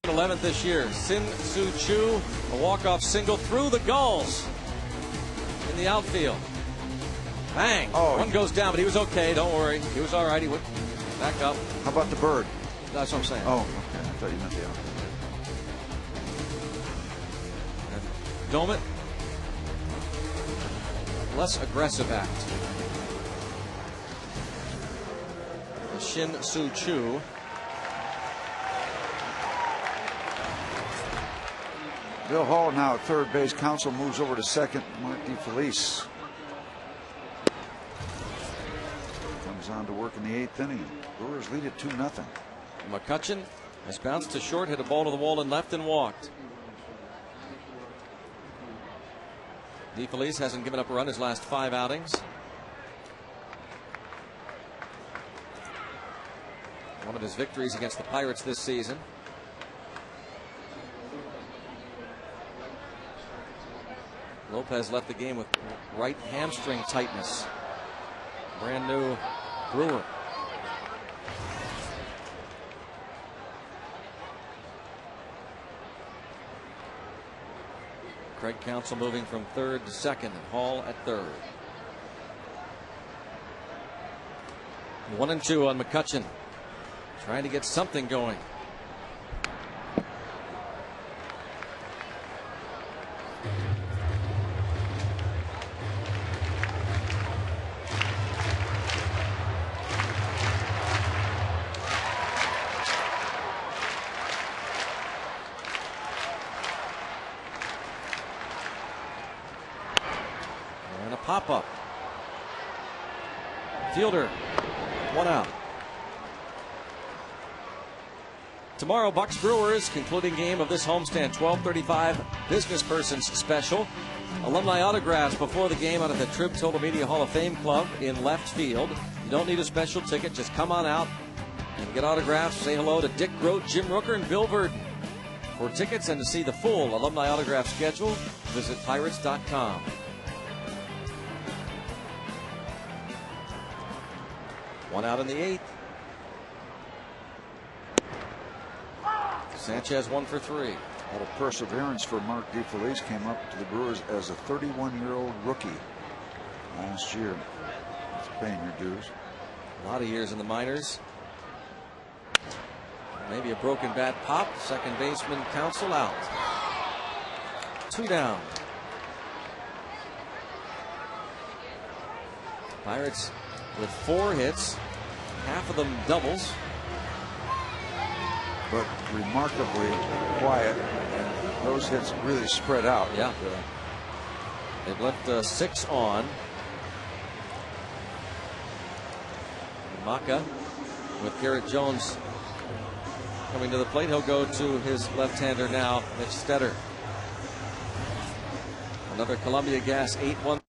'11th this year. Sin Soo Choo, a walk-off single through the gulls in the outfield. Bang! Oh, one goes down, but he was okay. Don't worry, he was all right. He went back up. How about the bird? That's what I'm saying. Oh, okay. I thought you meant the outfield. And Doumit, less aggressive act. Shin Soo Choo. Bill Hall now at third base. Counsell moves over to second. Mark DeFelice. He's on to work in the 8th inning. Brewers lead it 2-0. McCutchen has bounced to short, hit a ball to the wall and left and walked. DeFelice hasn't given up a run his last 5 outings. One of his victories against the Pirates this season. Lopez left the game with right hamstring tightness. Brand new Brewer. Craig Counsell moving from third to second and Hall at third. 1-2 on McCutchen. Trying to get something going. And a pop-up. Fielder, 1 out. Tomorrow, Bucks Brewers, concluding game of this homestand, 12:35 Business Persons Special. Alumni autographs before the game out at the Trib Total Media Hall of Fame Club in left field. You don't need a special ticket. Just come on out and get autographs. Say hello to Dick Groat, Jim Rooker, and Bill Verdon. For tickets and to see the full alumni autograph schedule, visit Pirates.com. One out in the 8th. Sanchez 1 for 3. A lot of perseverance for Mark DeFelice. Came up to the Brewers as a 31-year-old rookie last year. It's paying your dues. A lot of years in the minors. Maybe a broken bat pop. Second baseman Counsell out. 2 down. Pirates with 4 hits, half of them doubles. But remarkably quiet, and those hits really spread out. Yeah. They've left 6 on. Maka with Garrett Jones coming to the plate. He'll go to his left-hander now, Mitch Stetter. Another Columbia Gas 8-1.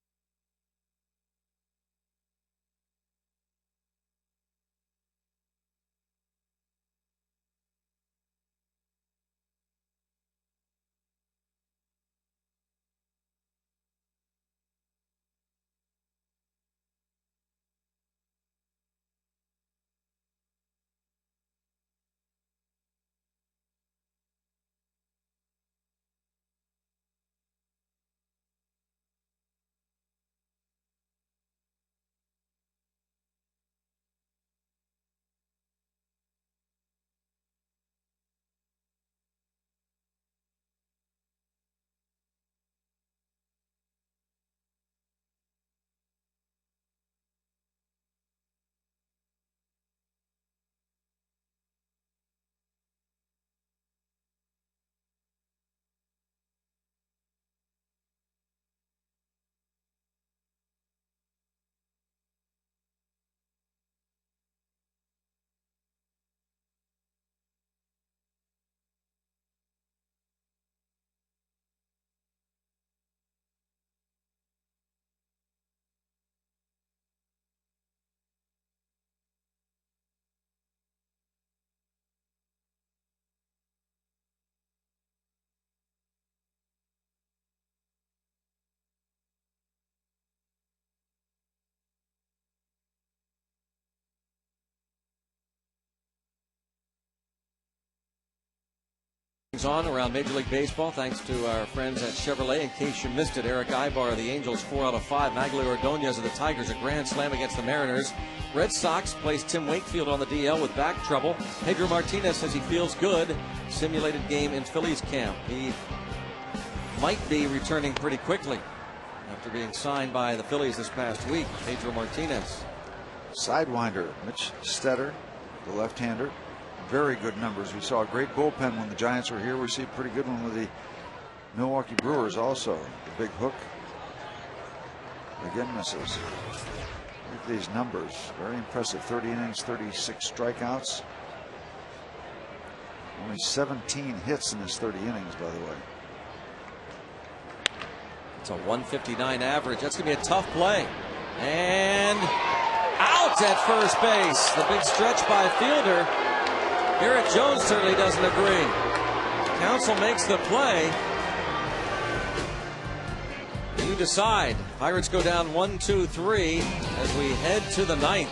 On around Major League Baseball, thanks to our friends at Chevrolet. In case you missed it, Eric Ibar of the Angels 4 out of 5. Magglio Ordonez of the Tigers a grand slam against the Mariners. Red Sox placed Tim Wakefield on the DL with back trouble. Pedro Martinez says he feels good. Simulated game in Phillies camp. He might be returning pretty quickly after being signed by the Phillies this past week. Pedro Martinez. Sidewinder Mitch Stetter, the left-hander. Very good numbers. We saw a great bullpen when the Giants were here. We see a pretty good one with the Milwaukee Brewers also. The big hook again misses. Look at these numbers. Very impressive. 30 innings, 36 strikeouts. Only 17 hits in his 30 innings, by the way. It's a 159 average. That's going to be a tough play. And out at first base. The big stretch by fielder. Garrett Jones certainly doesn't agree. Counsell makes the play. You decide. Pirates go down 1-2-3 as we head to the ninth.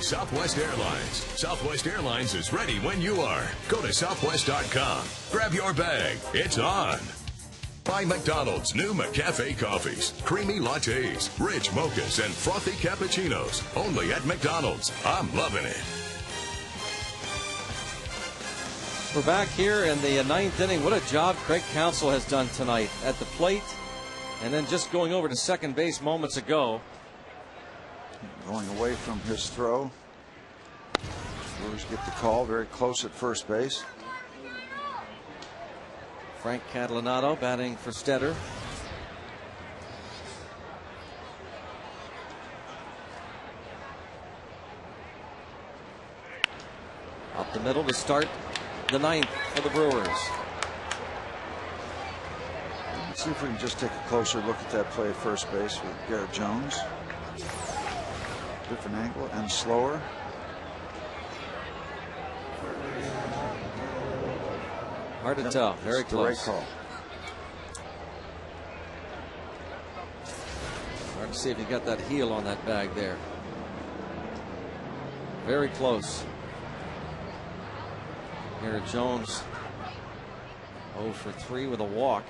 Southwest Airlines. Southwest Airlines is ready when you are. Go to southwest.com. Grab your bag. It's on. By McDonald's new McCafe coffees, creamy lattes, rich mochas, and frothy cappuccinos. Only at McDonald's. I'm loving it. We're back here in the ninth inning. What a job Craig Counsell has done tonight at the plate, and then just going over to second base moments ago. Going away from his throw. Brewers get the call. Very close at first base. Frank Catalanato batting for Stetter. Up the middle to start the ninth for the Brewers. Let's see if we can just take a closer look at that play at first base with Garrett Jones. Different angle and slower. Hard to tell. Very close. Call. Hard to see if he got that heel on that bag there. Very close. Garrett Jones 0 for 3 with a walk.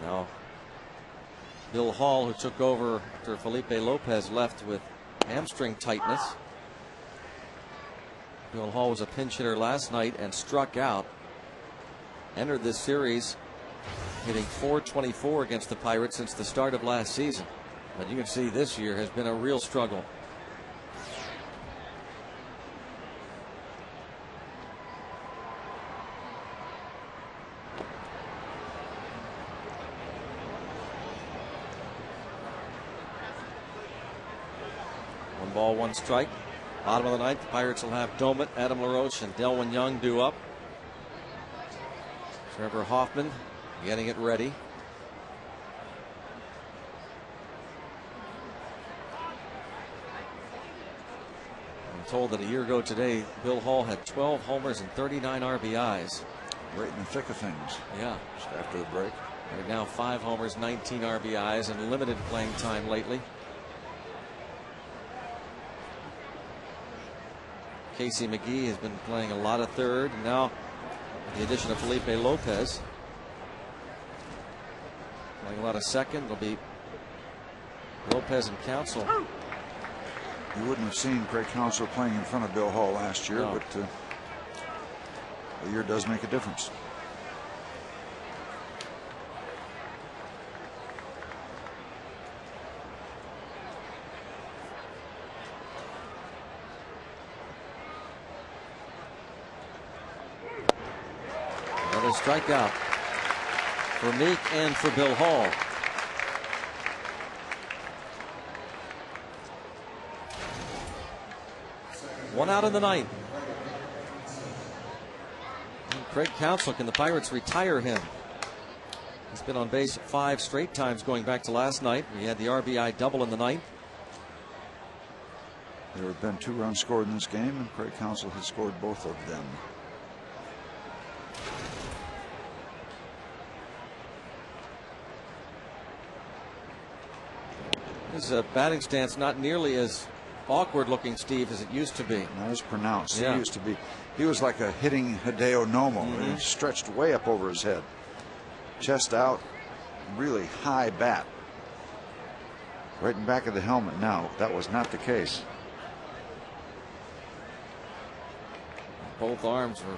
Now Bill Hall, who took over after Felipe Lopez left with hamstring tightness. Bill Hall was a pinch hitter last night and struck out. Entered this series hitting .424 against the Pirates since the start of last season. But you can see this year has been a real struggle. One ball, one strike. Bottom of the ninth, the Pirates will have Domet, Adam LaRoche, and Delwyn Young due up. Trevor Hoffman getting it ready. I'm told that a year ago today, Bill Hall had 12 homers and 39 RBIs. Right in the thick of things. Yeah. Just after the break. Right now, 5 homers, 19 RBIs, and limited playing time lately. Casey McGee has been playing a lot of third. And now, with the addition of Felipe Lopez, playing a lot of second. It'll be Lopez and Counsell You wouldn't have seen Craig Counsell playing in front of Bill Hall last year, No. but a year does make a difference. Another strikeout for Meek and for Bill Hall. One out in the ninth. And Craig Counsell, can the Pirates retire him? He's been on base 5 straight times going back to last night. He had the RBI double in the ninth. There have been 2 runs scored in this game, and Craig Counsell has scored both of them. His batting stance not nearly as awkward looking, Steve, as it used to be. Not as pronounced. Yeah. He used to be. He was like a hitting Hideo Nomo. And he stretched way up over his head. Chest out. Really high bat. Right in back of the helmet now. That was not the case. Both arms were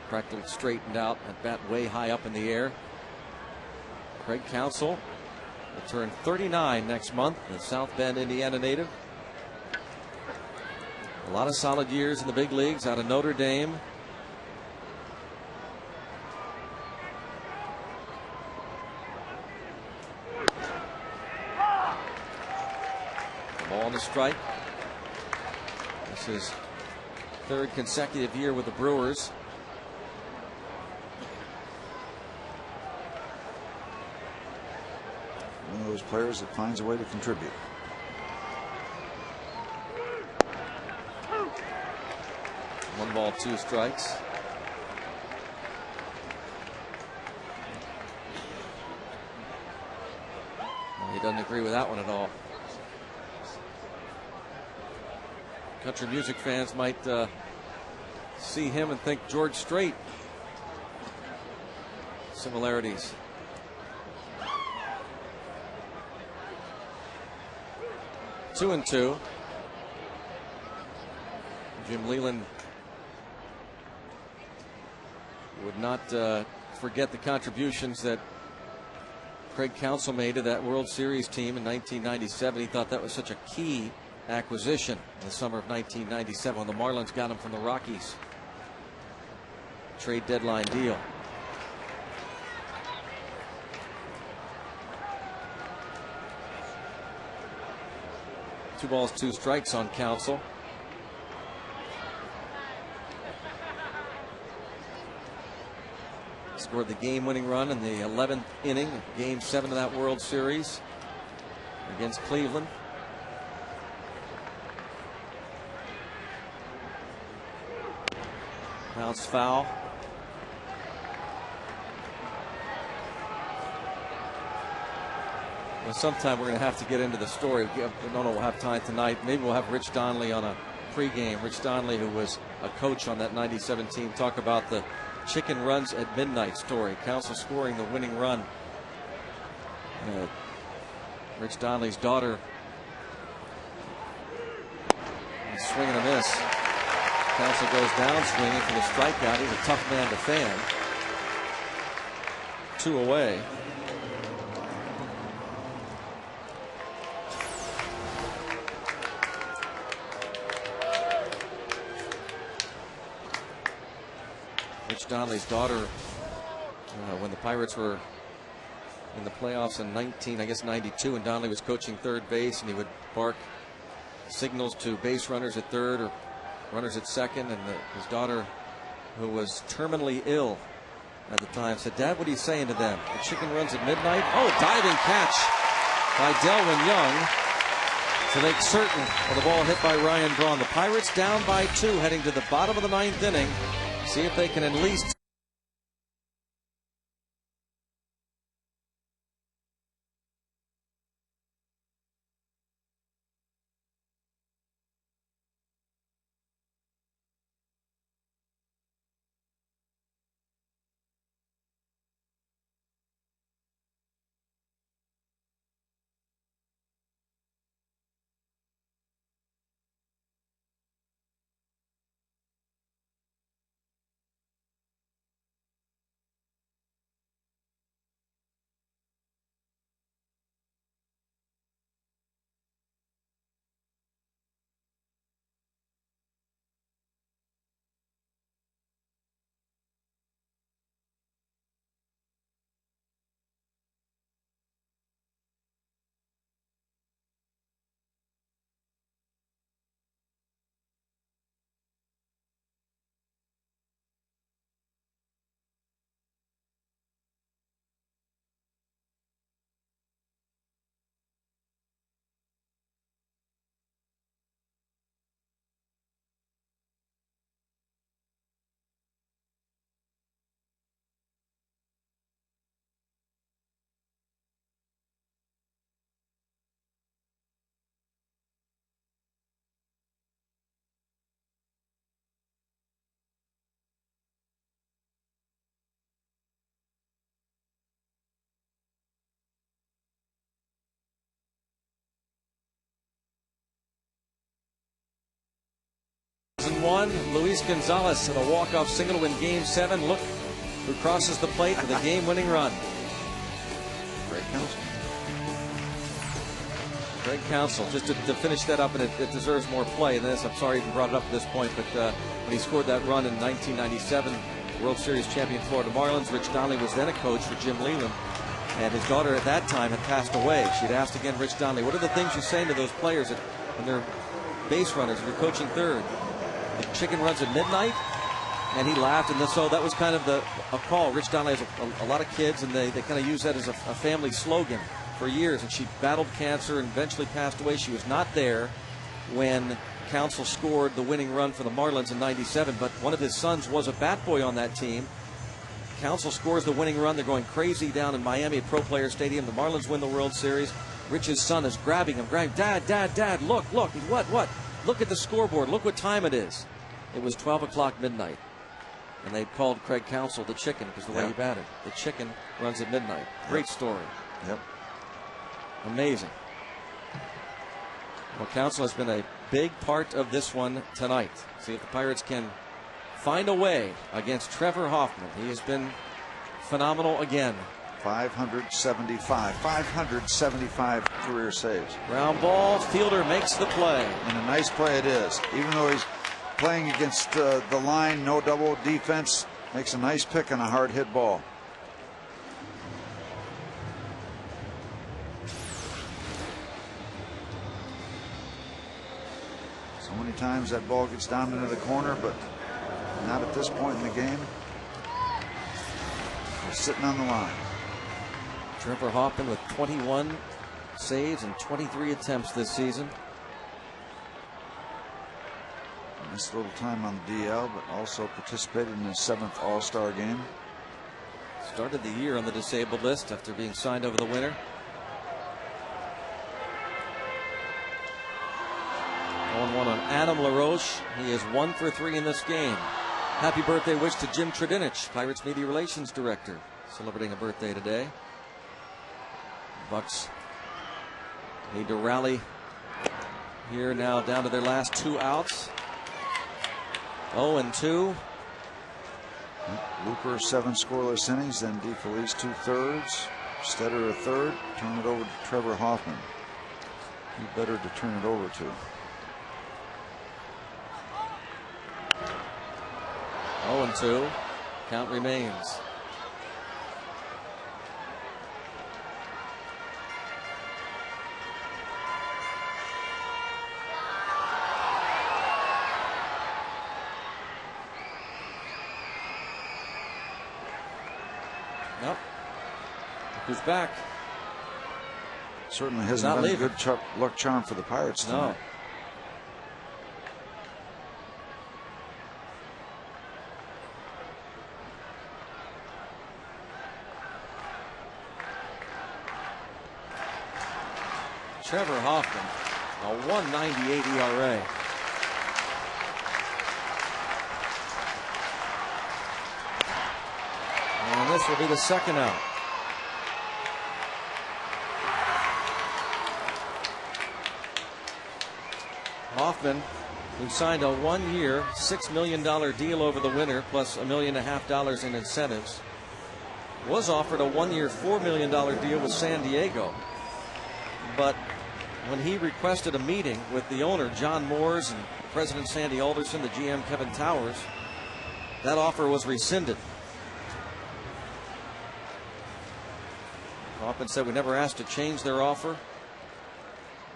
practically straightened out. That bat way high up in the air. Craig Counsell will turn 39 next month. The South Bend, Indiana native. A lot of solid years in the big leagues out of Notre Dame. The ball on the strike. This is 3rd consecutive year with the Brewers. One of those players that finds a way to contribute. One ball, 2 strikes. Well, he doesn't agree with that one at all. Country music fans might see him and think George Strait. Similarities. Two and two. Jim Leyland would not forget the contributions that Craig Counsell made to that World Series team in 1997. He thought that was such a key acquisition in the summer of 1997 when the Marlins got him from the Rockies. Trade deadline deal. Two balls, 2 strikes on Counsell. Scored the game-winning run in the 11th inning, Game 7 of that World Series against Cleveland. Bounce foul. Well, sometime we're going to have to get into the story. We don't know we'll have time tonight. Maybe we'll have Rich Donnelly on a pregame. Rich Donnelly, who was a coach on that 97 team, talk about the chicken runs at midnight story. Counsell scoring the winning run. Rich Donnelly's daughter. Swing and a miss. Counsell goes down swinging for the strikeout. He's a tough man to fan. 2 away. Rich Donnelly's daughter, when the Pirates were in the playoffs in 92, and Donnelly was coaching third base, and he would bark signals to base runners at third or runners at second, and his daughter, who was terminally ill at the time, said, "Dad, what are you saying to them? The chicken runs at midnight?" Oh, diving catch by Delwyn Young to make certain of the ball hit by Ryan Braun. The Pirates down by 2 heading to the bottom of the 9th inning. See if they can at least 3-1. Luis Gonzalez and a walk-off single to win Game 7. Look who crosses the plate with a game-winning run. Craig Counsell. Craig Counsell, just to finish that up, and it deserves more play than this. I'm sorry you brought it up at this point, but when he scored that run in 1997, World Series champion Florida Marlins, Rich Donnelly was then a coach for Jim Leyland, and his daughter at that time had passed away. She'd asked again Rich Donnelly, what are the things you say to those players when they're base runners, if you're coaching third? The chicken runs at midnight? And he laughed, and so that was kind of a call. Rich Donnelly has a lot of kids, and they kind of use that as a family slogan for years. And she battled cancer and eventually passed away. She was not there when Counsell scored the winning run for the Marlins in '97, but one of his sons was a bat boy on that team. Counsell scores the winning run. They're going crazy down in Miami at Pro Player Stadium. The Marlins win the World Series. Rich's son is grabbing him, Dad, look, what? Look at the scoreboard. Look what time it is. It was 12 o'clock midnight. And they called Craig Counsell the chicken because the way he batted. The chicken runs at midnight. Great story. Yep. Amazing. Well, Counsell has been a big part of this one tonight. See if the Pirates can find a way against Trevor Hoffman. He has been phenomenal again. 575 career saves. Ground ball, fielder makes the play. And a nice play it is. Even though he's playing against the line, no double defense, makes a nice pick on a hard hit ball. So many times that ball gets down into the corner, but not at this point in the game. He's sitting on the line. Trevor Hoffman with 21 saves and 23 attempts this season. Missed a little time on the DL, but also participated in his 7th All-Star game. Started the year on the disabled list after being signed over the winter. 0-1 on Adam LaRoche. He is 1 for 3 in this game. Happy birthday wish to Jim Tredinich, Pirates Media Relations Director, celebrating a birthday today. Bucks need to rally here now, down to their last 2 outs. 0-2. Looper 7 scoreless innings, then DeFelice 2/3, Stetter a third. Turn it over to Trevor Hoffman. He better to turn it over to. 0-2. Count remains. Nope. Who's back? Certainly hasn't been a good luck charm for the Pirates tonight. No. Trevor Hoffman, a 1.98 ERA. And this will be the second out. Hoffman, who signed a 1-year, $6 million deal over the winter, plus $1.5 million in incentives, was offered a 1-year, $4 million deal with San Diego. But when he requested a meeting with the owner, John Moores, and President Sandy Alderson, the GM Kevin Towers, that offer was rescinded. Hoffman said, we never asked to change their offer.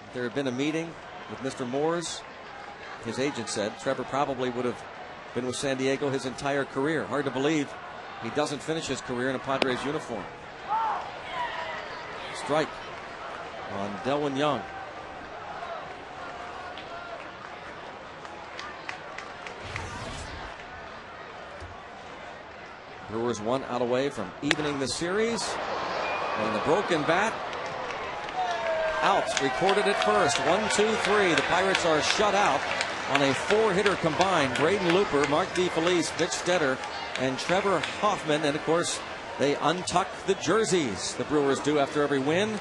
If there had been a meeting with Mr. Moores, his agent said, Trevor probably would have been with San Diego his entire career. Hard to believe he doesn't finish his career in a Padres uniform. Strike on Delwyn Young. Brewers 1 out away from evening the series. And the broken bat. Out. Recorded at first. 1, 2, 3. The Pirates are shut out on a 4-hitter combined. Braden Looper, Mark DeFelice, Mitch Stetter, and Trevor Hoffman. And of course, they untuck the jerseys. The Brewers do after every win.